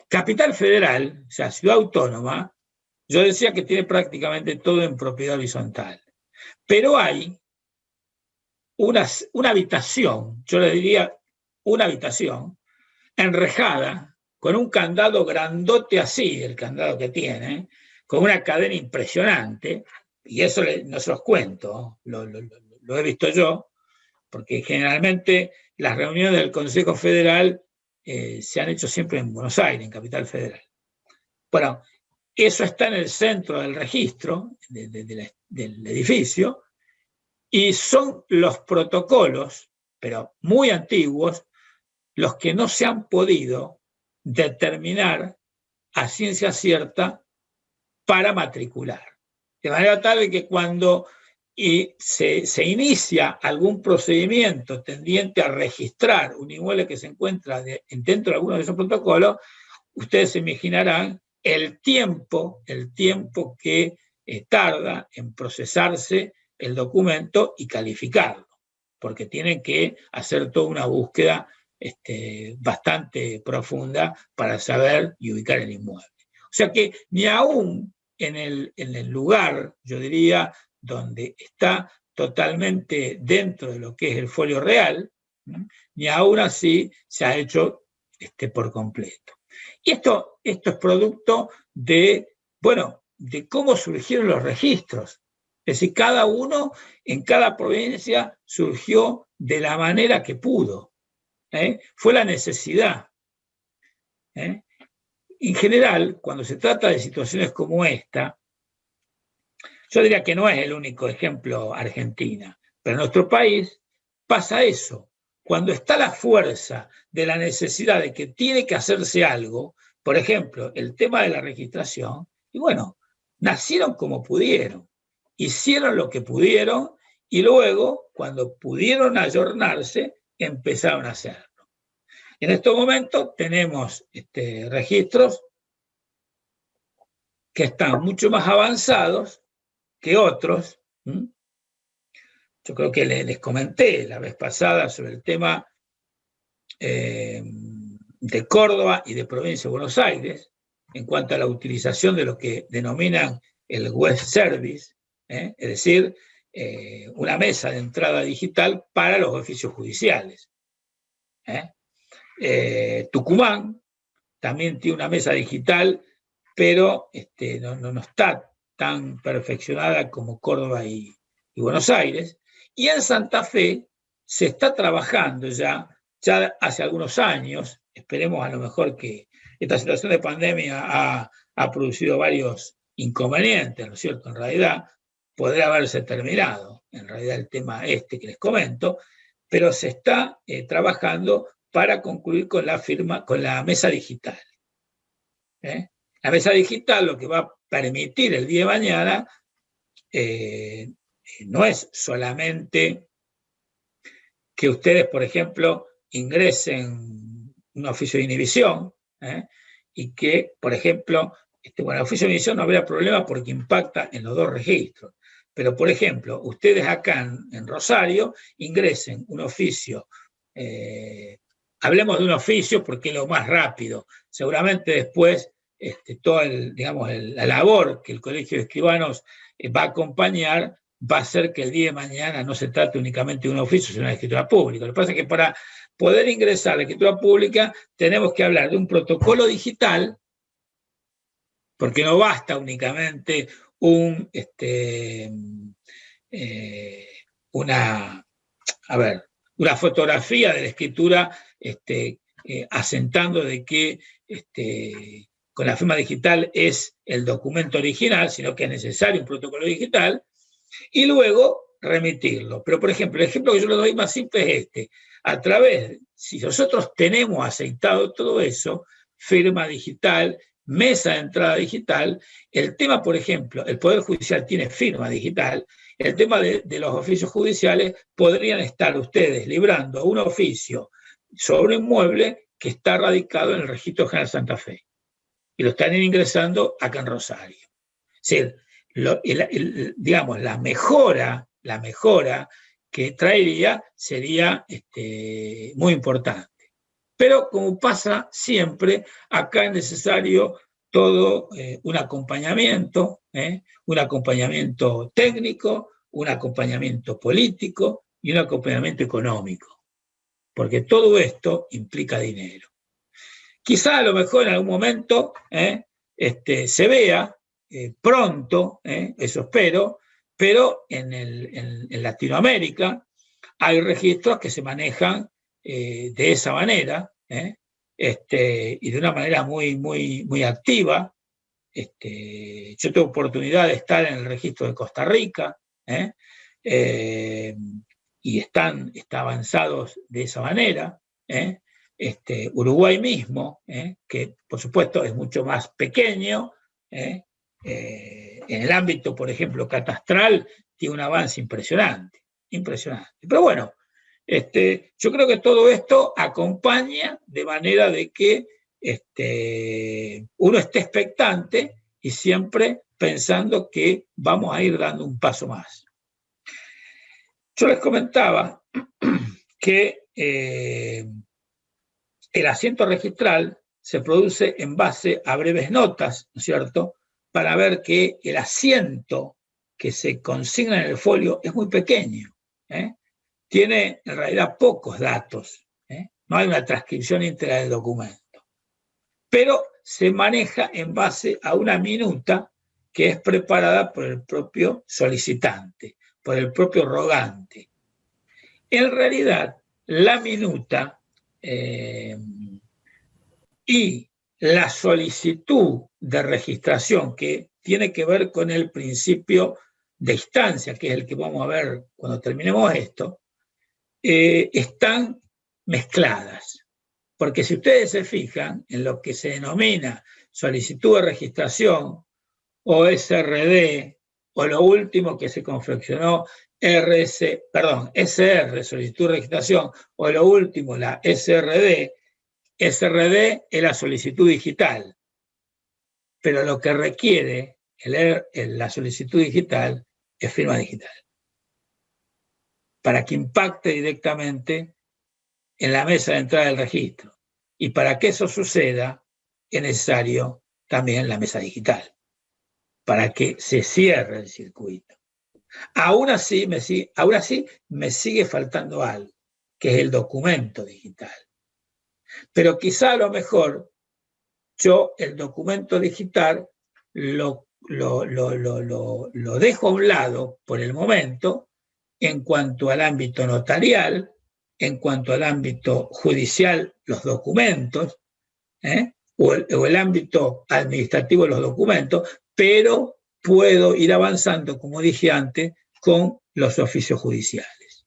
S1: Capital Federal, o sea, ciudad autónoma, yo decía que tiene prácticamente todo en propiedad horizontal, pero hay una habitación, yo le diría una habitación, enrejada, con un candado grandote así, el candado que tiene, con una cadena impresionante, y eso no se los cuento, lo he visto yo, porque generalmente las reuniones del Consejo Federal se han hecho siempre en Buenos Aires, en Capital Federal. Bueno, eso está en el centro del registro del edificio, y son los protocolos, pero muy antiguos, los que no se han podido determinar a ciencia cierta para matricular. De manera tal que cuando se inicia algún procedimiento tendiente a registrar un inmueble que se encuentra dentro de alguno de esos protocolos, ustedes se imaginarán el tiempo que tarda en procesarse el documento y calificarlo, porque tienen que hacer toda una búsqueda bastante profunda para saber y ubicar el inmueble. O sea que ni aún en el lugar, yo diría, donde está totalmente dentro de lo que es el folio real, ni aún así se ha hecho por completo. Y esto es producto de de cómo surgieron los registros. Es decir, cada uno en cada provincia surgió de la manera que pudo. Fue la necesidad. En general, cuando se trata de situaciones como esta, yo diría que no es el único ejemplo Argentina, pero en nuestro país pasa eso. Cuando está la fuerza de la necesidad de que tiene que hacerse algo, por ejemplo, el tema de la registración, y bueno, nacieron como pudieron, hicieron lo que pudieron y luego, cuando pudieron ayornarse, empezaron a hacerlo. En estos momentos tenemos registros que están mucho más avanzados que otros. Yo creo que les comenté la vez pasada sobre el tema de Córdoba y de Provincia de Buenos Aires, en cuanto a la utilización de lo que denominan el web service, es decir, una mesa de entrada digital para los oficios judiciales. Tucumán también tiene una mesa digital, pero no está tan perfeccionada como Córdoba y Buenos Aires. Y en Santa Fe se está trabajando ya hace algunos años. Esperemos a lo mejor que esta situación de pandemia ha producido varios inconvenientes, ¿no es cierto? En realidad podría haberse terminado, en realidad el tema que les comento, pero se está trabajando para concluir con la mesa digital. La mesa digital lo que va a permitir el día de mañana no es solamente que ustedes, por ejemplo, ingresen un oficio de inhibición y que, por ejemplo, el oficio de inhibición no habría problema porque impacta en los dos registros. Pero, por ejemplo, ustedes acá en Rosario ingresen un oficio, hablemos de un oficio porque es lo más rápido. Seguramente después toda la labor que el Colegio de Escribanos va a acompañar va a hacer que el día de mañana no se trate únicamente de un oficio, sino de una escritura pública. Lo que pasa es que para poder ingresar a la escritura pública tenemos que hablar de un protocolo digital, porque no basta únicamente una fotografía de la escritura asentando de que con la firma digital es el documento original, sino que es necesario un protocolo digital, y luego remitirlo. Pero, por ejemplo, el ejemplo que yo le doy más simple es si nosotros tenemos aceitado todo eso, firma digital, mesa de entrada digital, el tema, por ejemplo, el Poder Judicial tiene firma digital, el tema de los oficios judiciales, podrían estar ustedes librando un oficio sobre un inmueble que está radicado en el Registro General de Santa Fe, y lo están ingresando acá en Rosario. Es decir, la mejora que traería sería muy importante. Pero como pasa siempre, acá es necesario todo un acompañamiento técnico, un acompañamiento político y un acompañamiento económico, porque todo esto implica dinero. Quizá a lo mejor en algún momento se vea pronto, eso espero, pero en Latinoamérica hay registros que se manejan de esa manera, y de una manera muy, muy, muy activa. Yo tengo oportunidad de estar en el registro de Costa Rica, y está avanzados de esa manera. Uruguay mismo, que por supuesto es mucho más pequeño, en el ámbito, por ejemplo, catastral, tiene un avance impresionante. Pero bueno, yo creo que todo esto acompaña de manera de que uno esté expectante y siempre pensando que vamos a ir dando un paso más. Yo les comentaba que el asiento registral se produce en base a breves notas, ¿no es cierto?, para ver que el asiento que se consigna en el folio es muy pequeño, tiene en realidad pocos datos, no hay una transcripción íntegra del documento, pero se maneja en base a una minuta que es preparada por el propio solicitante, por el propio rogante. En realidad, la minuta y la solicitud de registración, que tiene que ver con el principio de instancia, que es el que vamos a ver cuando terminemos esto, están mezcladas. Porque si ustedes se fijan en lo que se denomina solicitud de registración o SRD, o lo último que se confeccionó SR, solicitud de registración, o lo último, la SRD es la solicitud digital. Pero lo que requiere la solicitud digital es firma digital, para que impacte directamente en la mesa de entrada del registro. Y para que eso suceda, es necesario también la mesa digital, para que se cierre el circuito. Aún así me sigue faltando algo, que es el documento digital. Pero quizá a lo mejor yo el documento digital lo dejo a un lado por el momento en cuanto al ámbito notarial, en cuanto al ámbito judicial, los documentos, o el ámbito administrativo, los documentos, pero puedo ir avanzando, como dije antes, con los oficios judiciales.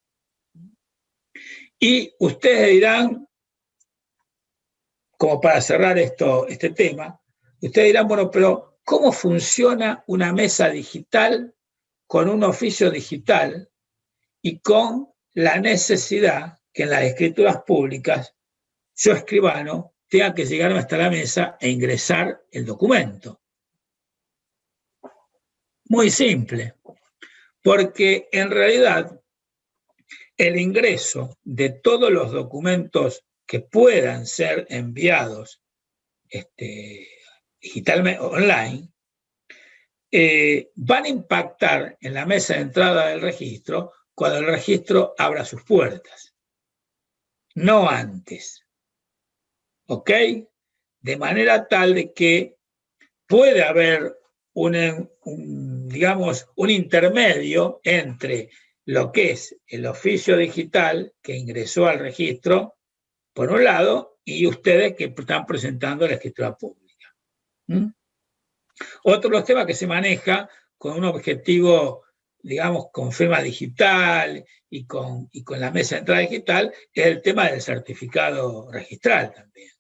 S1: Y ustedes dirán, como para cerrar este tema, ustedes dirán, bueno, pero ¿cómo funciona una mesa digital con un oficio digital y con la necesidad que en las escrituras públicas yo, escribano, tenga que llegarme hasta la mesa e ingresar el documento? Muy simple, porque en realidad el ingreso de todos los documentos que puedan ser enviados digitalmente, online, van a impactar en la mesa de entrada del registro cuando el registro abra sus puertas, no antes. ¿Ok? De manera tal de que puede haber digamos, un intermedio entre lo que es el oficio digital que ingresó al registro, por un lado, y ustedes que están presentando la escritura pública. Otro de los temas que se maneja con un objetivo, digamos, con firma digital y con la mesa de entrada digital, es el tema del certificado registral también.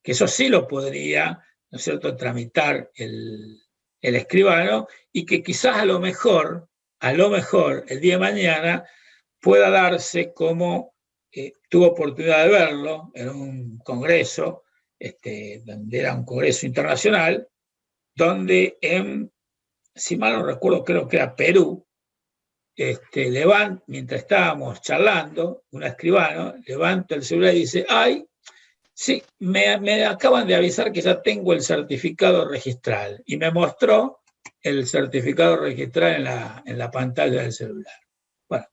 S1: Que eso sí lo podría, ¿no es cierto?, tramitar el escribano, y que quizás a lo mejor, el día de mañana pueda darse como tuve oportunidad de verlo en un congreso, donde era un congreso internacional, donde si mal no recuerdo, creo que era Perú, mientras estábamos charlando, un escribano levanta el celular y dice, ¡ay! Sí, me acaban de avisar que ya tengo el certificado registral, y me mostró el certificado registral en la pantalla del celular. Bueno,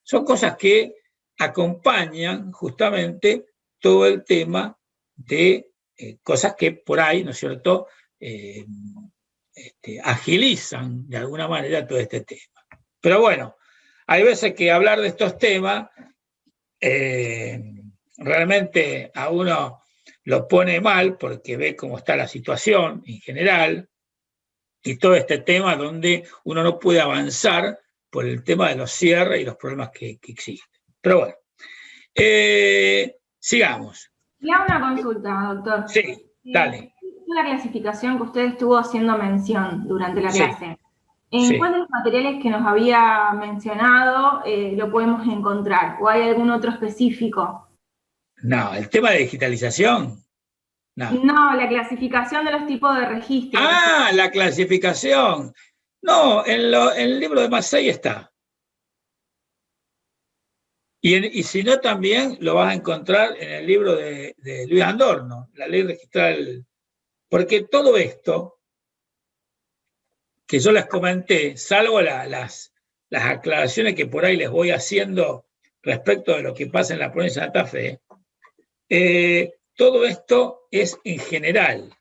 S1: son cosas que acompañan justamente todo el tema de cosas que por ahí, ¿no es cierto?, agilizan de alguna manera todo este tema. Pero bueno, hay veces que hablar de estos temas realmente a uno lo pone mal, porque ve cómo está la situación en general y todo este tema donde uno no puede avanzar por el tema de los cierres y los problemas que existen. Pero bueno, sigamos.
S4: Le hago una consulta, doctor.
S1: Sí, dale.
S4: La clasificación que usted estuvo haciendo mención durante la clase.
S1: Sí.
S4: ¿Cuál de los materiales que nos había mencionado lo podemos encontrar? ¿O hay algún otro específico?
S1: No, el tema de digitalización.
S4: No, la clasificación de los tipos de registros.
S1: Ah, la clasificación. No, en el libro de Massey está. Y si no, también lo vas a encontrar en el libro de Luis Andorno, la ley registral. Porque todo esto que yo les comenté, salvo las aclaraciones que por ahí les voy haciendo respecto de lo que pasa en la provincia de Santa Fe, todo esto es en general.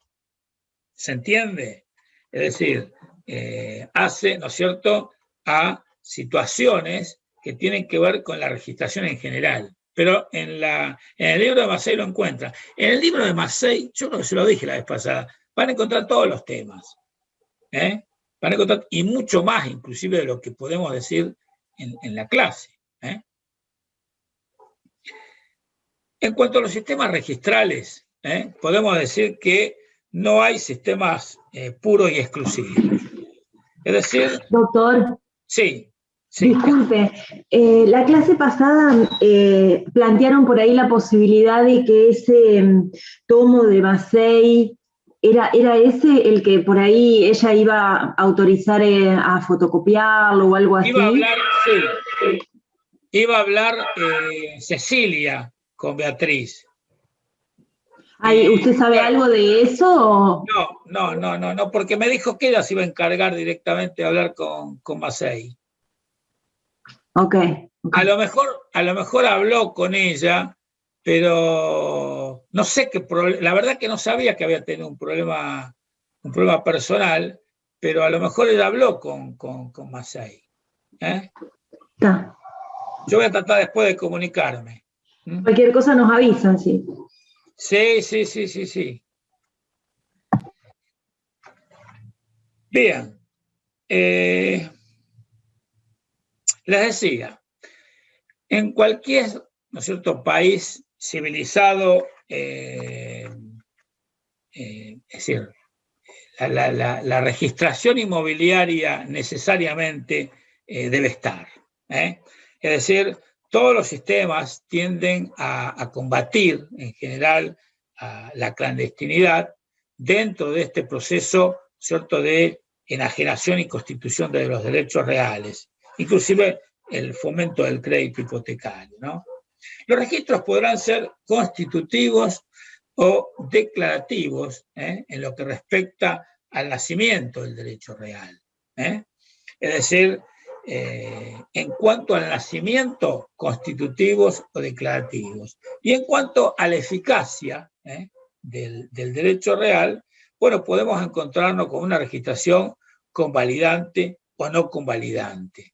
S1: ¿Se entiende? Es decir, hace, ¿no es cierto?, a situaciones que tienen que ver con la registración en general. Pero en el libro de Massey lo encuentran. En el libro de Massey, yo creo que se lo dije la vez pasada, van a encontrar todos los temas. Van a encontrar, y mucho más, inclusive, de lo que podemos decir en la clase. En cuanto a los sistemas registrales, podemos decir que no hay sistemas puros y exclusivos. Es decir...
S5: Doctor.
S1: Sí.
S5: Sí. Disculpe, la clase pasada plantearon por ahí la posibilidad de que ese tomo de Massey, ¿era ese el que por ahí ella iba a autorizar a fotocopiarlo o algo así?
S1: Iba a hablar, sí. Iba a hablar Cecilia con Beatriz.
S5: ¿Usted sabe algo de eso?
S1: No, porque me dijo que ella se iba a encargar directamente de hablar con Massey.
S5: Okay.
S1: A lo mejor habló con ella, pero no sé qué problema. La verdad que no sabía que había tenido un problema personal, pero a lo mejor ella habló con Massey. Yo voy a tratar después de comunicarme.
S5: Cualquier cosa nos avisan, sí.
S1: Sí. Bien. Les decía, en cualquier, ¿no es cierto?, país civilizado, es decir, la registración inmobiliaria necesariamente debe estar. Es decir, todos los sistemas tienden a combatir en general a la clandestinidad dentro de este proceso, ¿cierto?, de enajenación y constitución de los derechos reales, inclusive el fomento del crédito hipotecario, ¿no? Los registros podrán ser constitutivos o declarativos en lo que respecta al nacimiento del derecho real. Es decir, en cuanto al nacimiento, constitutivos o declarativos. Y en cuanto a la eficacia del derecho real, bueno, podemos encontrarnos con una registración convalidante o no convalidante.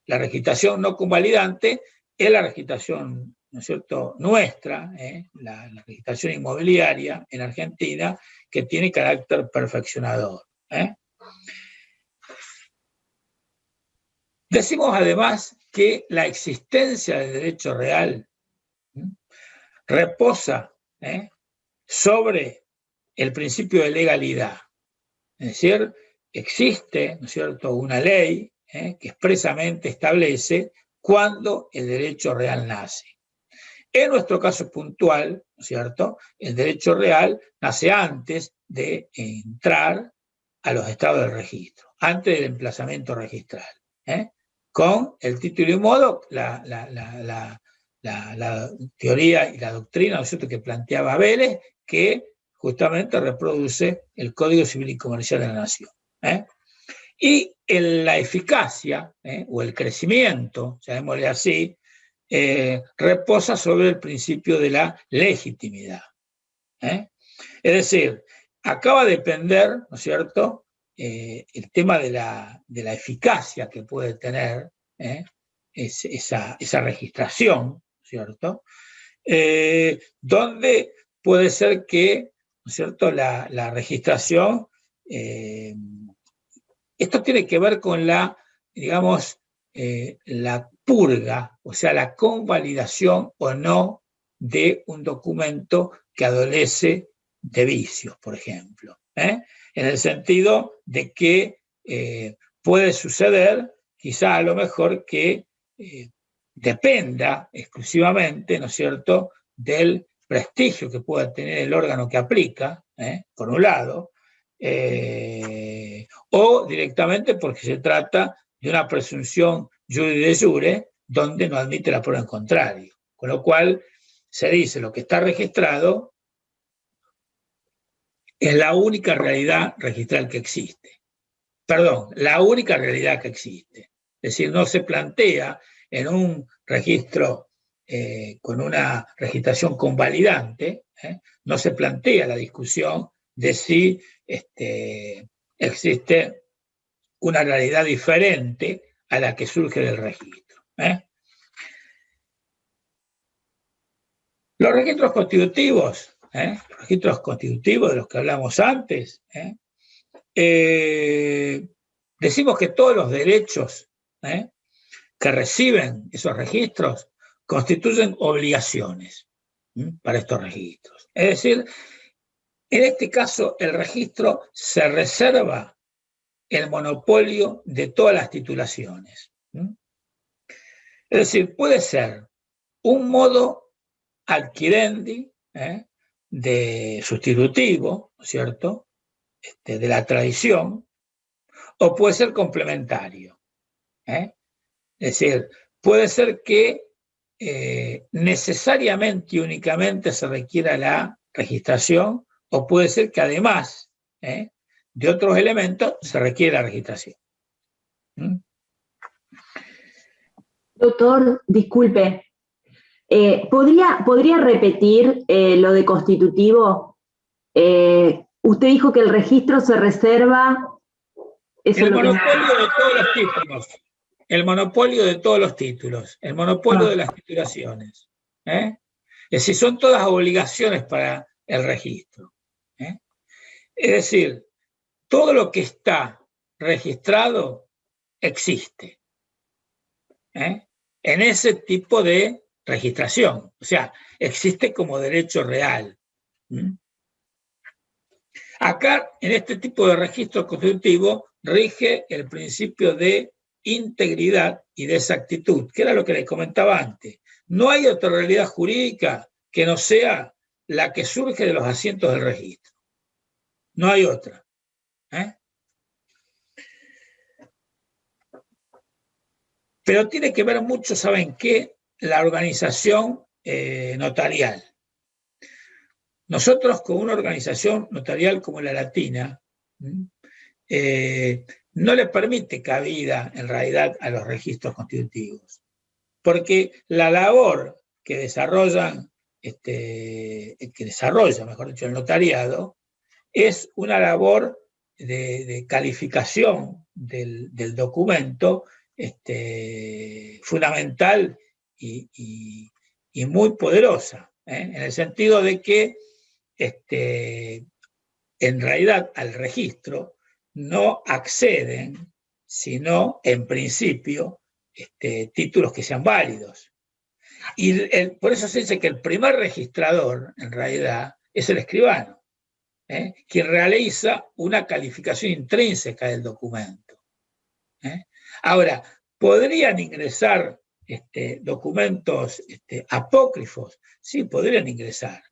S1: La registración no convalidante es la registración, ¿no es cierto?, nuestra, la registración inmobiliaria en Argentina, que tiene carácter perfeccionador. Decimos además que la existencia del derecho real reposa sobre el principio de legalidad. Es decir, existe, ¿no es cierto?, una ley que expresamente establece cuándo el derecho real nace. En nuestro caso puntual, ¿no es cierto?, el derecho real nace antes de entrar a los estados del registro, antes del emplazamiento registral, con el título y modo, la teoría y la doctrina, ¿no es cierto?, que planteaba Vélez, que justamente reproduce el Código Civil y Comercial de la Nación. Y la eficacia o el crecimiento, llamémosle así, reposa sobre el principio de la legitimidad. Es decir, acá va a depender, ¿no es cierto?, el tema de la eficacia que puede tener esa registración, ¿cierto?, donde puede ser que, ¿no es cierto?, la registración, esto tiene que ver con la, digamos, la purga, o sea, la convalidación o no de un documento que adolece de vicios, por ejemplo. En el sentido de que puede suceder, quizá a lo mejor, que dependa exclusivamente, ¿no es cierto?, del prestigio que pueda tener el órgano que aplica, por un lado, o directamente porque se trata de una presunción iure de jure donde no admite la prueba en contrario. Con lo cual se dice lo que está registrado es la única realidad registral que existe. Perdón, la única realidad que existe. Es decir, no se plantea en un registro con una registración convalidante, no se plantea la discusión de si existe una realidad diferente a la que surge del registro. Los registros constitutivos de los que hablamos antes, decimos que todos los derechos que reciben esos registros constituyen obligaciones para estos registros. Es decir, en este caso el registro se reserva el monopolio de todas las titulaciones. Es decir, puede ser un modo adquirendi de sustitutivo, ¿no es cierto?, de la tradición, o puede ser complementario. Es decir, puede ser que necesariamente y únicamente se requiera la registración, o puede ser que además de otros elementos se requiere la registración.
S5: Doctor, disculpe, ¿podría repetir lo de constitutivo? Usted dijo que el registro se reserva...
S1: El monopolio de todos los títulos. El monopolio de todos los títulos. El monopolio de las titulaciones. Es decir, son todas obligaciones para el registro. Es decir, todo lo que está registrado existe en ese tipo de registración. O sea, existe como derecho real. Acá, en este tipo de registro constitutivo, rige el principio de integridad y de exactitud, que era lo que les comentaba antes. No hay otra realidad jurídica que no sea la que surge de los asientos del registro. No hay otra. Pero tiene que ver mucho, ¿saben qué? La organización notarial. Nosotros, con una organización notarial como la latina, no le permite cabida, en realidad, a los registros constitutivos. Porque la labor que desarrolla, mejor dicho, el notariado, es una labor de calificación del documento fundamental y muy poderosa, en el sentido de que en realidad al registro no acceden, sino en principio, títulos que sean válidos. Y por eso se dice que el primer registrador, en realidad, es el escribano, quien realiza una calificación intrínseca del documento. Ahora, ¿podrían ingresar documentos apócrifos? Sí, podrían ingresar.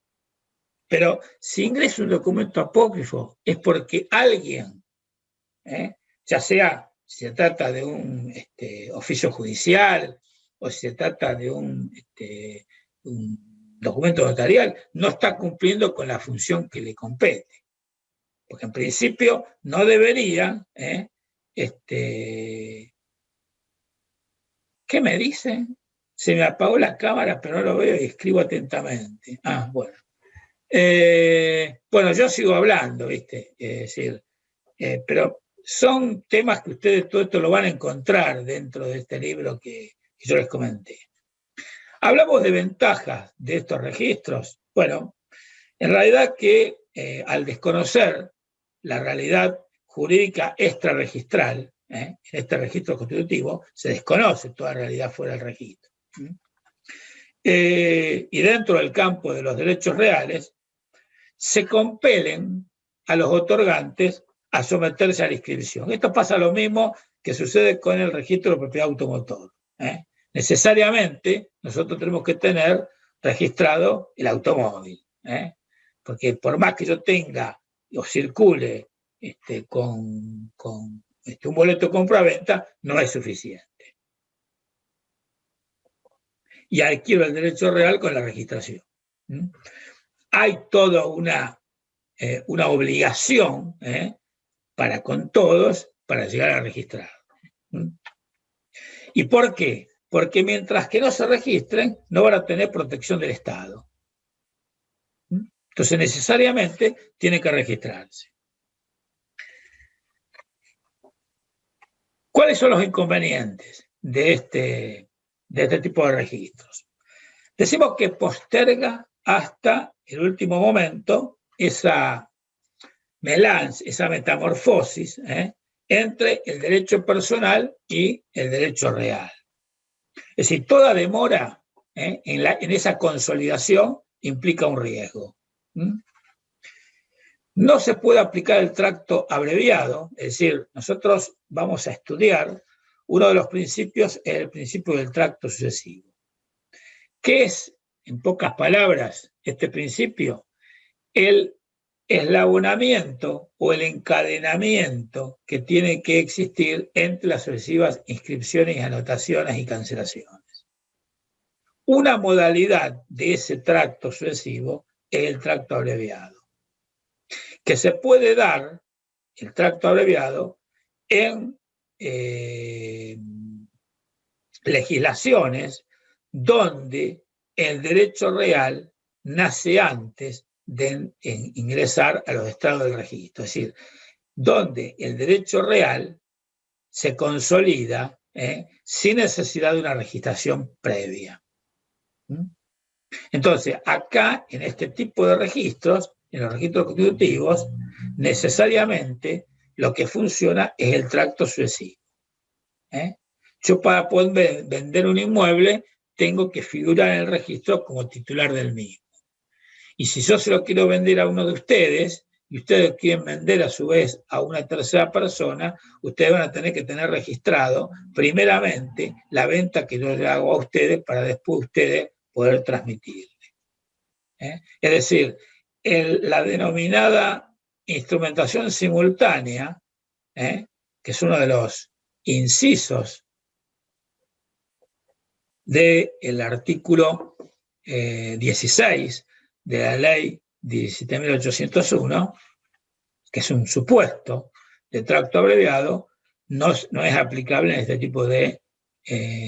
S1: Pero si ingresa un documento apócrifo es porque alguien, ya sea si se trata de un oficio judicial o si se trata de un documento notarial, no está cumpliendo con la función que le compete. Porque en principio no debería... ¿Qué me dicen? Se me apagó la cámara, pero no lo veo y escribo atentamente. Bueno. Bueno, yo sigo hablando, ¿viste? Es decir, pero son temas que ustedes todo esto lo van a encontrar dentro de este libro que yo les comenté. Hablamos de ventajas de estos registros. Bueno, en realidad que al desconocer la realidad jurídica extrarregistral, en este registro constitutivo, se desconoce toda realidad fuera del registro. Y dentro del campo de los derechos reales, se compelen a los otorgantes a someterse a la inscripción. Esto pasa lo mismo que sucede con el registro de propiedad automotor. Necesariamente nosotros tenemos que tener registrado el automóvil, porque por más que yo tenga o circule con un boleto de compra-venta, no es suficiente. Y adquiero el derecho real con la registración. Hay toda una obligación para con todos para llegar a registrar. ¿Y por qué? Porque mientras que no se registren, no van a tener protección del Estado. Entonces, necesariamente, tiene que registrarse. ¿Cuáles son los inconvenientes de este tipo de registros? Decimos que posterga hasta el último momento esa melange, esa metamorfosis entre el derecho personal y el derecho real. Es decir, toda demora en esa consolidación implica un riesgo. No se puede aplicar el tracto abreviado, es decir, nosotros vamos a estudiar, uno de los principios es el principio del tracto sucesivo. ¿Qué es, en pocas palabras, este principio? El eslabonamiento o el encadenamiento que tiene que existir entre las sucesivas inscripciones, anotaciones y cancelaciones. Una modalidad de ese tracto sucesivo es el tracto abreviado, que se puede dar, el tracto abreviado, en legislaciones donde el derecho real nace antes de ingresar a los estados del registro, es decir, donde el derecho real se consolida sin necesidad de una registración previa. Entonces, acá, en este tipo de registros, en los registros constitutivos, necesariamente lo que funciona es el tracto sucesivo. Yo para poder vender un inmueble tengo que figurar en el registro como titular del mismo. Y si yo se lo quiero vender a uno de ustedes, y ustedes quieren vender a su vez a una tercera persona, ustedes van a tener que tener registrado primeramente la venta que yo le hago a ustedes para después ustedes poder transmitirle. Es decir, la denominada instrumentación simultánea, que es uno de los incisos del artículo 16 de la ley 17.801, que es un supuesto de tracto abreviado, no es aplicable en este tipo de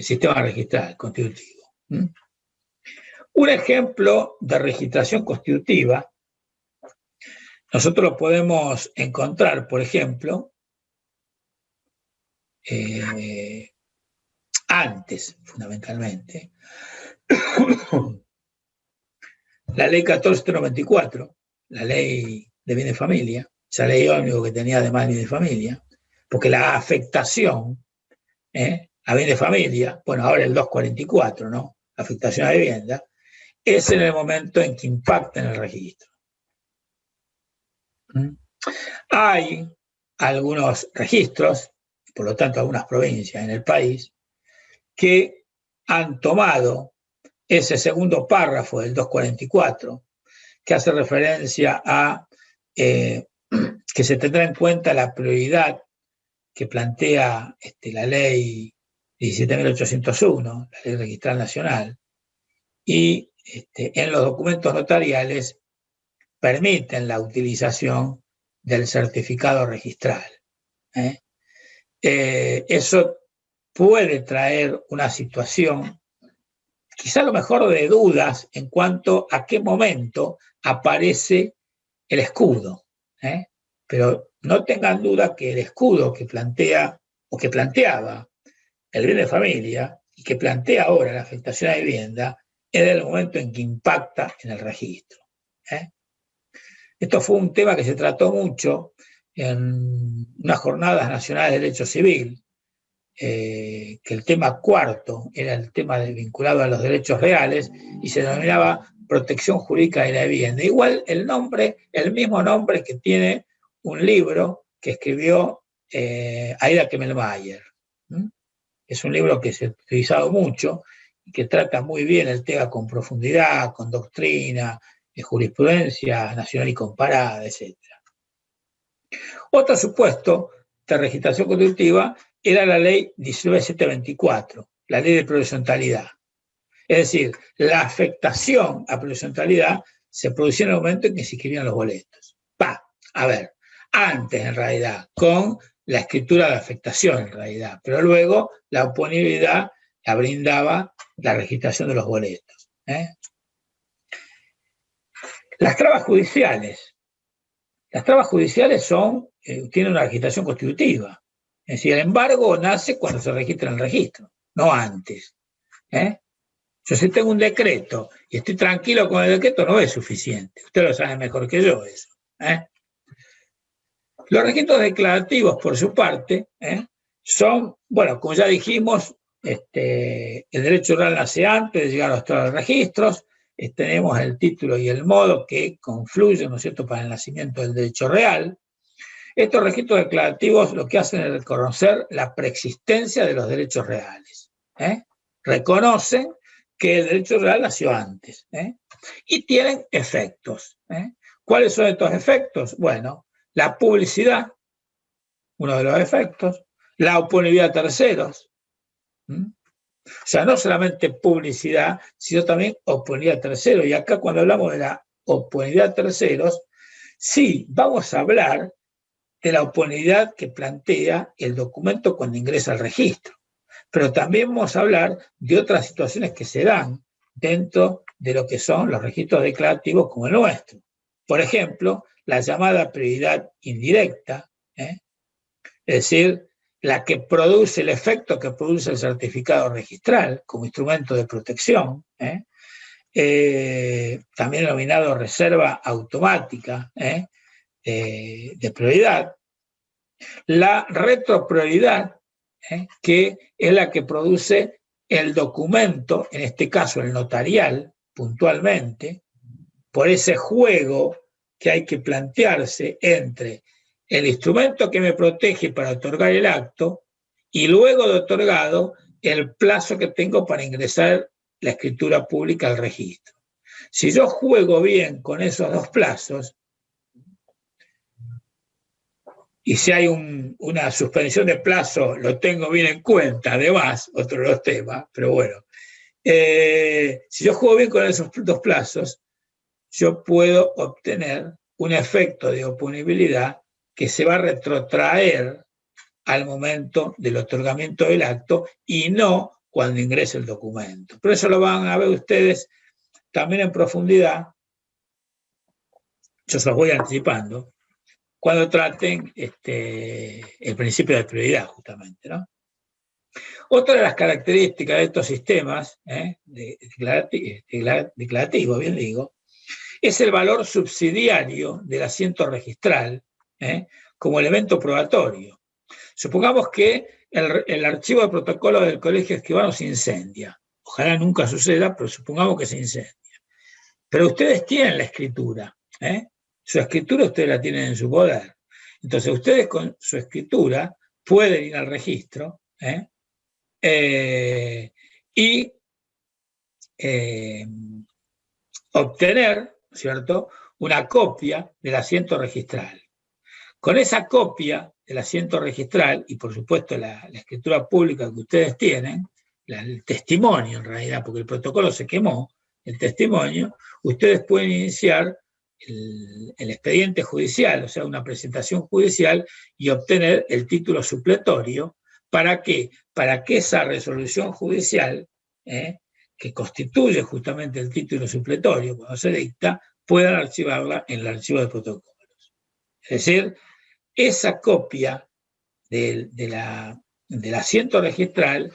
S1: sistema registral constitutivo. Un ejemplo de registración constitutiva, nosotros lo podemos encontrar, por ejemplo, antes, fundamentalmente, la ley 1494, la ley de bien de familia, esa ley ómnibus que tenía además bien de familia, porque la afectación a bien de familia, bueno, ahora el 244, ¿no? Afectación a vivienda, es en el momento en que impacta en el registro. Hay algunos registros, por lo tanto algunas provincias en el país, que han tomado ese segundo párrafo del 244, que hace referencia a que se tendrá en cuenta la prioridad que plantea la ley 17.801, la ley registral nacional, y en los documentos notariales permiten la utilización del certificado registral. Eso puede traer una situación, quizá a lo mejor de dudas en cuanto a qué momento aparece el escudo. Pero no tengan duda que el escudo que plantea o que planteaba el bien de familia y que plantea ahora la afectación a vivienda es el momento en que impacta en el registro. Esto fue un tema que se trató mucho en unas jornadas nacionales de derecho civil, que el tema cuarto era el tema vinculado a los derechos reales y se denominaba protección jurídica de la vivienda. Igual el mismo nombre que tiene un libro que escribió Aida Kemmelmayer. Es un libro que se ha utilizado mucho y que trata muy bien el tema con profundidad, con doctrina, jurisprudencia nacional y comparada, etc. Otro supuesto de registración constitutiva era la ley 19.724, la ley de provisionalidad. Es decir, la afectación a provisionalidad se producía en el momento en que se escribían los boletos. Antes en realidad, con la escritura de afectación en realidad, pero luego la oponibilidad la brindaba la registración de los boletos. Las trabas judiciales. Las trabas judiciales tienen una registración constitutiva. Es decir, el embargo nace cuando se registra en el registro, no antes. Yo si tengo un decreto y estoy tranquilo con el decreto, no es suficiente. Usted lo sabe mejor que yo eso. Los registros declarativos, por su parte, son, bueno, como ya dijimos, el derecho oral nace antes de llegar a los estados de registros. Tenemos el título y el modo que confluyen, ¿no es cierto?, para el nacimiento del derecho real. Estos registros declarativos lo que hacen es reconocer la preexistencia de los derechos reales. Reconocen que el derecho real nació antes. Y tienen efectos. ¿Cuáles son estos efectos? Bueno, la publicidad, uno de los efectos, la oponibilidad a terceros. O sea, no solamente publicidad, sino también oponibilidad a terceros. Y acá cuando hablamos de la oponibilidad a terceros, sí, vamos a hablar de la oponibilidad que plantea el documento cuando ingresa al registro. Pero también vamos a hablar de otras situaciones que se dan dentro de lo que son los registros declarativos como el nuestro. Por ejemplo, la llamada prioridad indirecta, es decir, la que produce el efecto que produce el certificado registral como instrumento de protección, también denominado reserva automática, de prioridad, la retroprioridad, que es la que produce el documento, en este caso el notarial, puntualmente, por ese juego que hay que plantearse entre el instrumento que me protege para otorgar el acto y luego de otorgado el plazo que tengo para ingresar la escritura pública al registro. Si yo juego bien con esos dos plazos, y si hay una suspensión de plazo, lo tengo bien en cuenta, además, otro de los temas, pero bueno. Si yo juego bien con esos dos plazos, yo puedo obtener un efecto de oponibilidad que se va a retrotraer al momento del otorgamiento del acto y no cuando ingrese el documento. Pero eso lo van a ver ustedes también en profundidad, yo se los voy anticipando, cuando traten el principio de prioridad, justamente, ¿no? Otra de las características de estos sistemas declarativos, bien digo, es el valor subsidiario del asiento registral como elemento probatorio. Supongamos que el archivo de protocolo del Colegio Escribano se incendia. Ojalá nunca suceda, pero supongamos que se incendia. Pero ustedes tienen la escritura. Su escritura ustedes la tienen en su poder. Entonces ustedes con su escritura pueden ir al registro y obtener, ¿cierto?, una copia del asiento registral. Con esa copia del asiento registral y por supuesto la escritura pública que ustedes tienen, el testimonio en realidad, porque el protocolo se quemó, el testimonio, ustedes pueden iniciar el expediente judicial, o sea, una presentación judicial y obtener el título supletorio. ¿Para qué? Para que esa resolución judicial, que constituye justamente el título supletorio cuando se dicta, puedan archivarla en el archivo de protocolos. Es decir, esa copia del asiento registral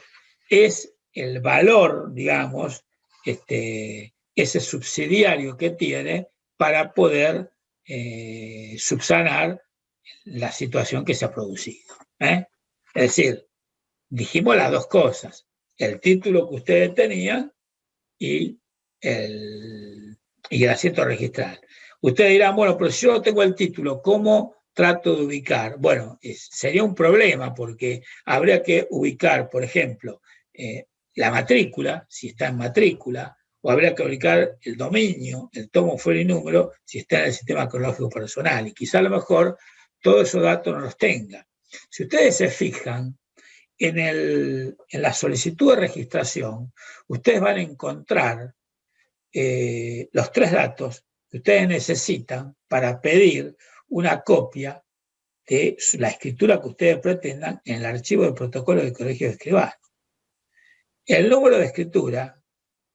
S1: es el valor, digamos, ese subsidiario que tiene para poder subsanar la situación que se ha producido. Es decir, dijimos las dos cosas, el título que ustedes tenían y el asiento registral. Ustedes dirán, bueno, pero si yo tengo el título, ¿cómo trato de ubicar? Bueno, sería un problema porque habría que ubicar, por ejemplo, la matrícula, si está en matrícula, o habría que ubicar el dominio, el tomo, fuera y número, si está en el sistema cronológico personal. Y quizá a lo mejor todos esos datos no los tenga. Si ustedes se fijan, en la solicitud de registración, ustedes van a encontrar los tres datos que ustedes necesitan para pedir una copia de la escritura que ustedes pretendan en el archivo de protocolo del Colegio de Escribanos. El número de escritura,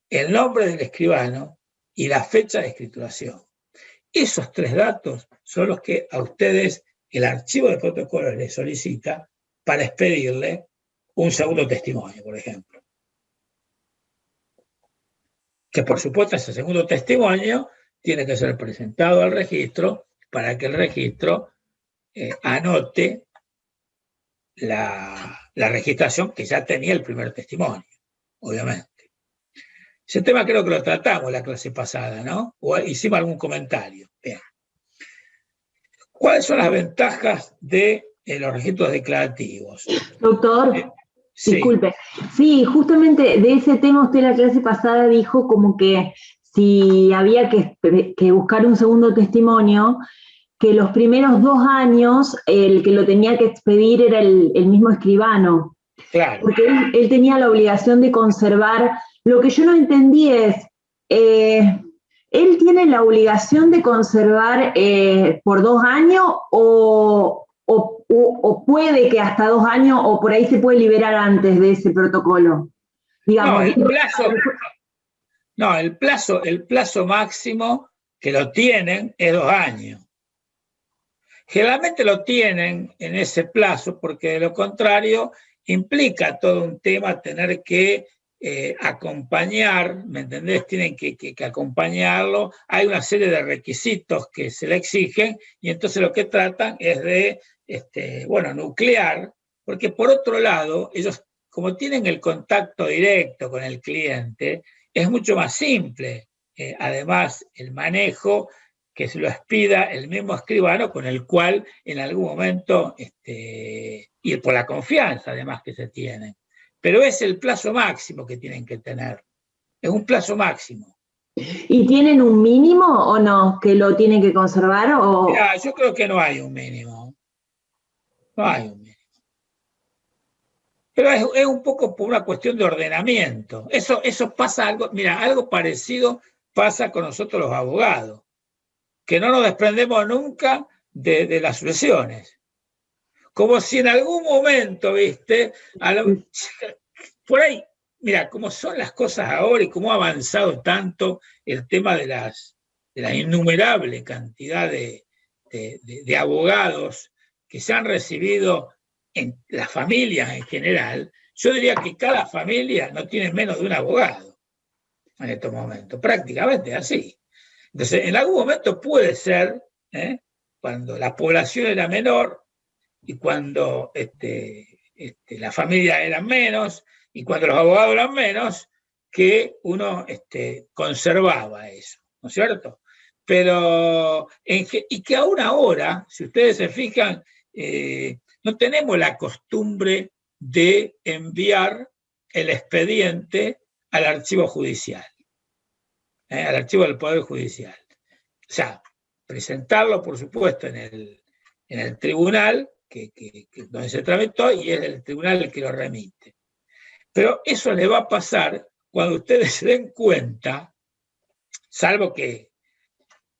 S1: el nombre del escribano y la fecha de escrituración. Esos tres datos son los que a ustedes el archivo de protocolo les solicita para expedirle un segundo testimonio, por ejemplo. Que por supuesto ese segundo testimonio tiene que ser presentado al registro para que el registro anote la registración que ya tenía el primer testimonio, obviamente. Ese tema creo que lo tratamos la clase pasada, ¿no? O hicimos algún comentario. Bien. ¿Cuáles son las ventajas de los registros declarativos?
S5: Doctor,
S1: sí.
S5: Disculpe. Sí, justamente de ese tema usted la clase pasada dijo como que si había que buscar un segundo testimonio, que los primeros 2 años el que lo tenía que expedir era el mismo escribano.
S1: Claro.
S5: Porque él tenía la obligación de conservar. Lo que yo no entendí es, ¿él tiene la obligación de conservar por 2 años o puede que hasta 2 años o por ahí se puede liberar antes de ese protocolo? Digamos,
S1: el plazo máximo que lo tienen es 2 años. Generalmente lo tienen en ese plazo porque de lo contrario implica todo un tema tener que acompañar, ¿me entendés? Tienen que acompañarlo. Hay una serie de requisitos que se le exigen y entonces lo que tratan es de, nuclear, porque por otro lado, ellos como tienen el contacto directo con el cliente, es mucho más simple. Además, el manejo que se lo expida el mismo escribano con el cual en algún momento, y por la confianza además que se tienen. Pero es el plazo máximo que tienen que tener. Es un plazo máximo.
S5: ¿Y tienen un mínimo o no? ¿Que lo tienen que conservar? O...
S1: Mirá, yo creo que no hay un mínimo. No hay un mínimo. Pero es un poco por una cuestión de ordenamiento. Eso pasa algo parecido pasa con nosotros los abogados, que no nos desprendemos nunca de las sucesiones. Como si en algún momento, ¿viste? Por ahí, mira, como son las cosas ahora y cómo ha avanzado tanto el tema de la innumerable cantidad de abogados que se han recibido en las familias en general, yo diría que cada familia no tiene menos de un abogado en estos momentos, prácticamente así. Entonces, en algún momento puede ser, cuando la población era menor y cuando la familia eran menos y cuando los abogados eran menos, que uno conservaba eso, ¿no es cierto? Pero, y que aún ahora, si ustedes se fijan, no tenemos la costumbre de enviar el expediente al archivo judicial, al archivo del Poder Judicial. O sea, presentarlo, por supuesto, en el tribunal donde se tramitó y es el tribunal el que lo remite. Pero eso le va a pasar cuando ustedes se den cuenta, salvo que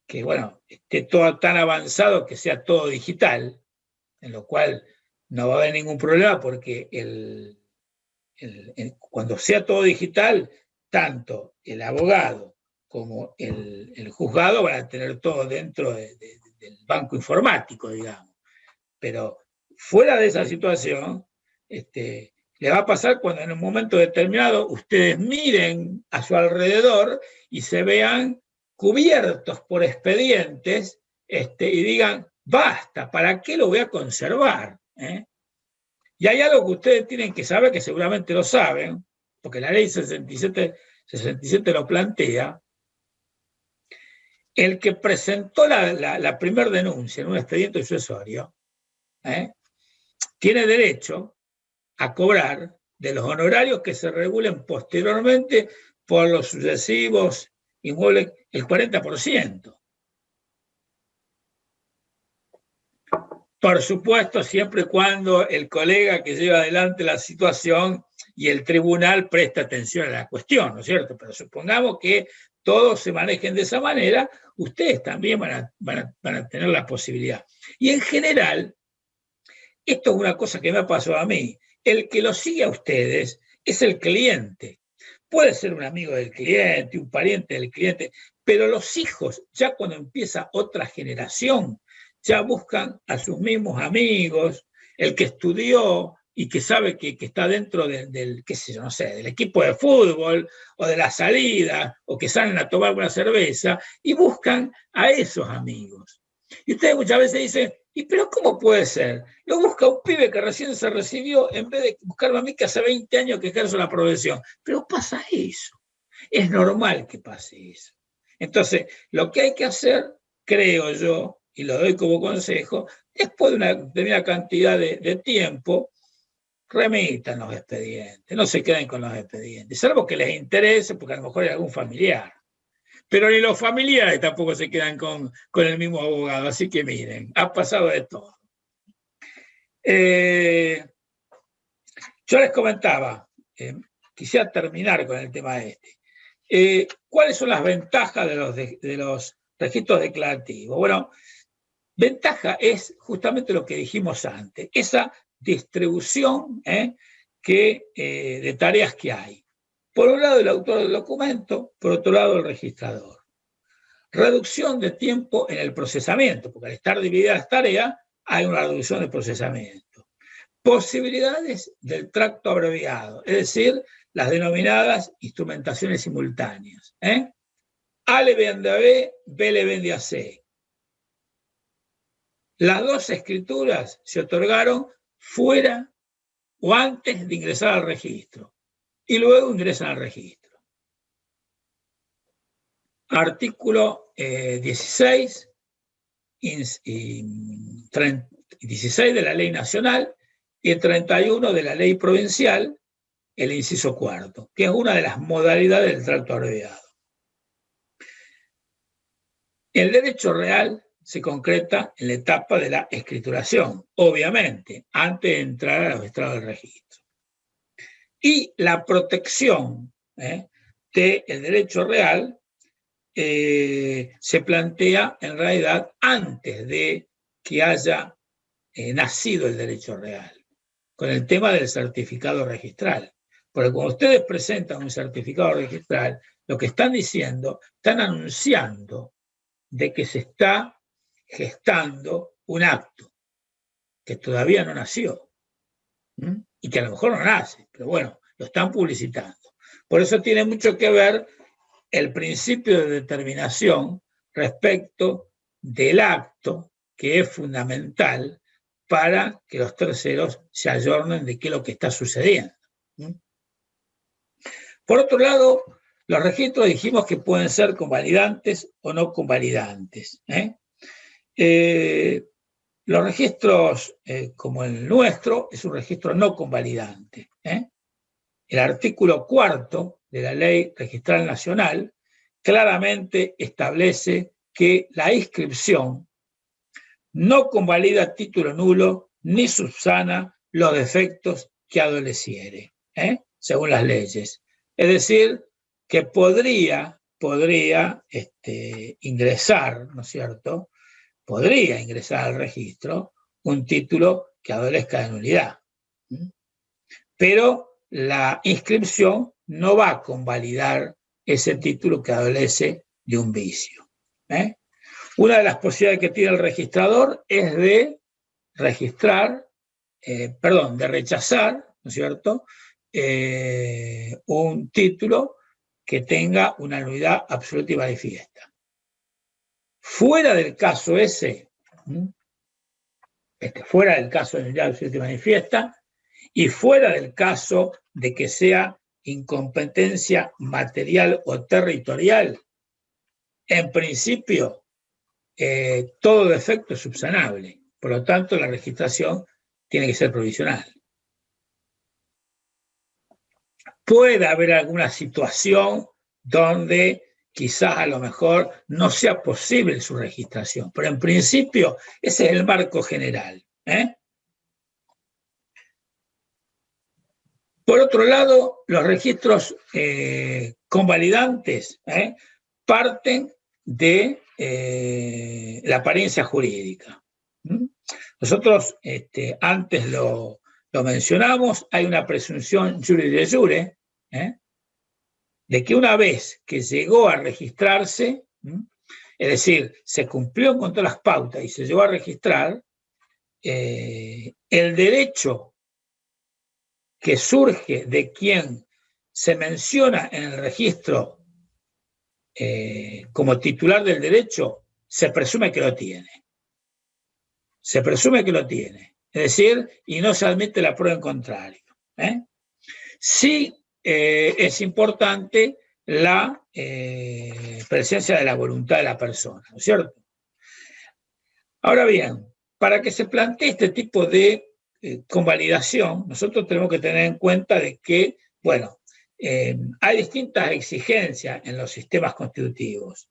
S1: esté todo tan avanzado que sea todo digital, en lo cual no va a haber ningún problema porque cuando sea todo digital, tanto el abogado como el juzgado van a tener todo dentro del banco informático, digamos. Pero fuera de esa situación, le va a pasar cuando en un momento determinado ustedes miren a su alrededor y se vean cubiertos por expedientes y digan, basta, ¿para qué lo voy a conservar? Y hay algo que ustedes tienen que saber, que seguramente lo saben, porque la ley 67 lo plantea. El que presentó la primera denuncia en un expediente sucesorio tiene derecho a cobrar de los honorarios que se regulen posteriormente por los sucesivos inmuebles el 40%. Por supuesto, siempre y cuando el colega que lleva adelante la situación y el tribunal presta atención a la cuestión, ¿no es cierto? Pero supongamos que todos se manejen de esa manera, ustedes también van a tener la posibilidad. Y en general, esto es una cosa que me ha pasado a mí, el que lo sigue a ustedes es el cliente. Puede ser un amigo del cliente, un pariente del cliente, pero los hijos, ya cuando empieza otra generación, ya buscan a sus mismos amigos, el que estudió y que sabe que está dentro del, qué sé yo, no sé, del equipo de fútbol o de la salida, o que salen a tomar una cerveza y buscan a esos amigos. Y ustedes muchas veces dicen, ¿y pero cómo puede ser? Lo busca un pibe que recién se recibió en vez de buscarme a mí que hace 20 años que ejerzo la profesión. Pero pasa eso. Es normal que pase eso. Entonces, lo que hay que hacer, creo yo, y lo doy como consejo, después de una determinada cantidad de tiempo, remitan los expedientes, no se queden con los expedientes, salvo que les interese, porque a lo mejor hay algún familiar. Pero ni los familiares tampoco se quedan con el mismo abogado, así que miren, ha pasado de todo. Yo les comentaba, quisiera terminar con el tema este. ¿Cuáles son las ventajas de los registros declarativos? Bueno, ventaja es justamente lo que dijimos antes, esa distribución de tareas que hay. Por un lado el autor del documento, por otro lado el registrador. Reducción de tiempo en el procesamiento, porque al estar divididas las tareas hay una reducción de procesamiento. Posibilidades del tracto abreviado, es decir, las denominadas instrumentaciones simultáneas. A le vende a B, B le vende a C. Las dos escrituras se otorgaron fuera o antes de ingresar al registro, y luego ingresan al registro. Artículo 16 y 16 de la ley nacional y el 31 de la ley provincial, el inciso cuarto, que es una de las modalidades del tracto abreviado. El derecho real se concreta en la etapa de la escrituración, obviamente, antes de entrar a los estados del registro. Y la protección del derecho real se plantea en realidad antes de que haya nacido el derecho real, con el tema del certificado registral. Porque cuando ustedes presentan un certificado registral, lo que están diciendo, están anunciando de que se está gestando un acto que todavía no nació y que a lo mejor no nace, pero bueno, lo están publicitando. Por eso tiene mucho que ver el principio de determinación respecto del acto, que es fundamental para que los terceros se ayornen de qué es lo que está sucediendo. Por otro lado, los registros dijimos que pueden ser convalidantes o no convalidantes. Los registros, como el nuestro, es un registro no convalidante. El artículo 4 de la Ley Registral Nacional claramente establece que la inscripción no convalida a título nulo ni subsana los defectos que adoleciere, según las leyes. Es decir, que podría ingresar, ¿no es cierto?, podría ingresar al registro un título que adolezca de nulidad. Pero la inscripción no va a convalidar ese título que adolece de un vicio. Una de las posibilidades que tiene el registrador es de registrar, de rechazar, ¿no es cierto?, un título que tenga una nulidad absoluta y manifiesta. Fuera del caso ese, fuera del caso de nulidad absoluta y manifiesta, y fuera del caso de que sea incompetencia material o territorial, en principio, todo defecto es subsanable. Por lo tanto, la registración tiene que ser provisional. Puede haber alguna situación donde quizás a lo mejor no sea posible su registración, pero en principio ese es el marco general. Por otro lado, los registros convalidantes parten de la apariencia jurídica. Nosotros antes lo mencionamos, hay una presunción jure de jure, de que una vez que llegó a registrarse, es decir, se cumplió con todas las pautas y se llegó a registrar, el derecho que surge de quien se menciona en el registro como titular del derecho, se presume que lo tiene. Se presume que lo tiene. Es decir, y no se admite la prueba en contrario. Sí es importante la presencia de la voluntad de la persona, ¿no es cierto? Ahora bien, para que se plantee este tipo de convalidación, nosotros tenemos que tener en cuenta de que, bueno, hay distintas exigencias en los sistemas constitutivos.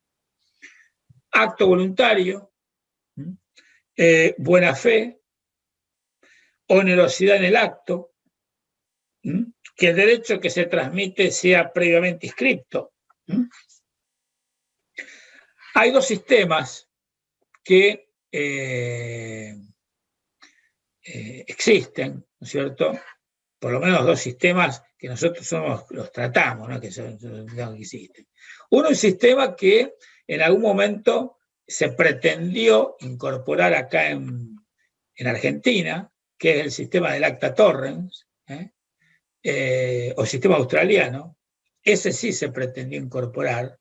S1: Acto voluntario, buena fe, onerosidad en el acto, que el derecho que se transmite sea previamente inscripto. Hay dos sistemas que existen, ¿no es cierto? Por lo menos dos sistemas que nosotros los tratamos, ¿no? Que existen. Uno es un sistema que en algún momento se pretendió incorporar acá en Argentina, que es el sistema del acta torrens, o sistema australiano. Ese sí se pretendió incorporar.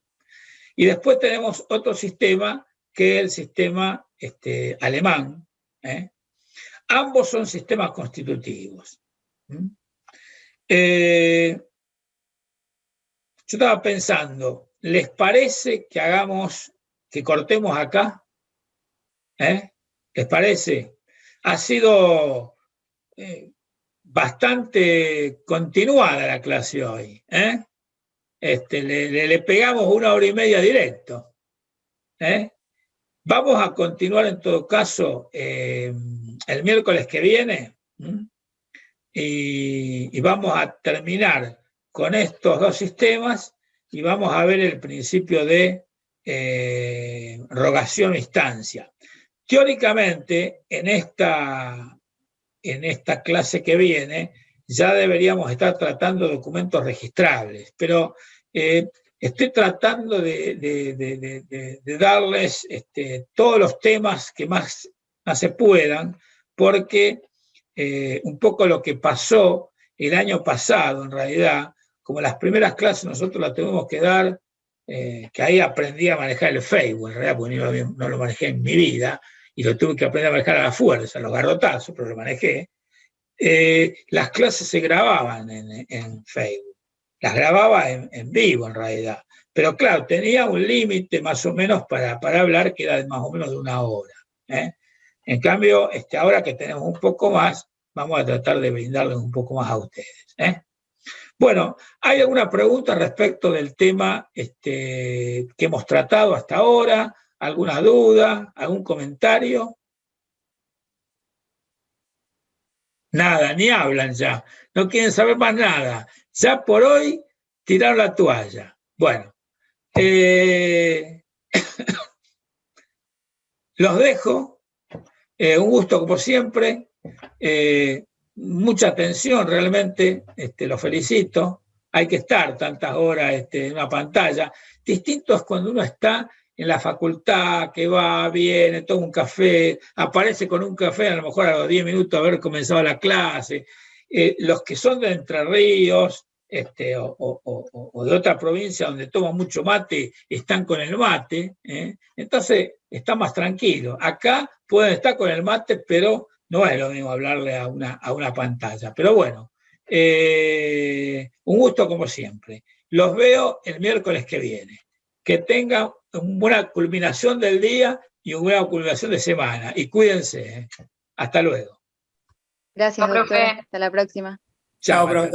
S1: Y después tenemos otro sistema, que es el sistema alemán. Ambos son sistemas constitutivos. Yo estaba pensando, ¿les parece que cortemos acá? ¿Les parece? Ha sido bastante continuada la clase hoy. Le pegamos 1 hora y media directo. Vamos a continuar en todo caso el miércoles que viene. Y vamos a terminar con estos dos sistemas y vamos a ver el principio de rogación o instancia. Teóricamente, en esta clase que viene, ya deberíamos estar tratando documentos registrables, pero estoy tratando de darles todos los temas que más se puedan, porque un poco lo que pasó el año pasado, en realidad, como las primeras clases nosotros las tuvimos que dar, que ahí aprendí a manejar el Facebook, en realidad, porque no lo manejé en mi vida, y lo tuve que aprender a manejar a la fuerza, los garrotazos, pero lo manejé. Las clases se grababan en Facebook, las grababa en vivo en realidad, pero claro, tenía un límite más o menos para hablar, que era de más o menos de 1 hora. En cambio, ahora que tenemos un poco más, vamos a tratar de brindarles un poco más a ustedes. Bueno, ¿hay alguna pregunta respecto del tema que hemos tratado hasta ahora? ¿Alguna duda? ¿Algún comentario? Nada, ni hablan ya. No quieren saber más nada. Ya por hoy tiraron la toalla. Bueno, los dejo. Un gusto como siempre. Mucha atención realmente. Los felicito. Hay que estar tantas horas en una pantalla. Distinto es cuando uno está en la facultad, que va, viene, toma un café, aparece con un café a lo mejor a los 10 minutos de haber comenzado la clase. Los que son de Entre Ríos o de otra provincia donde toman mucho mate, están con el mate, entonces está más tranquilo. Acá pueden estar con el mate, pero no es lo mismo hablarle a una pantalla. Pero bueno, un gusto como siempre. Los veo el miércoles que viene. Que tengan una buena culminación del día y una buena culminación de semana. Y cuídense. Hasta luego.
S6: Gracias, doctor. Hasta la próxima.
S1: Chao, profe.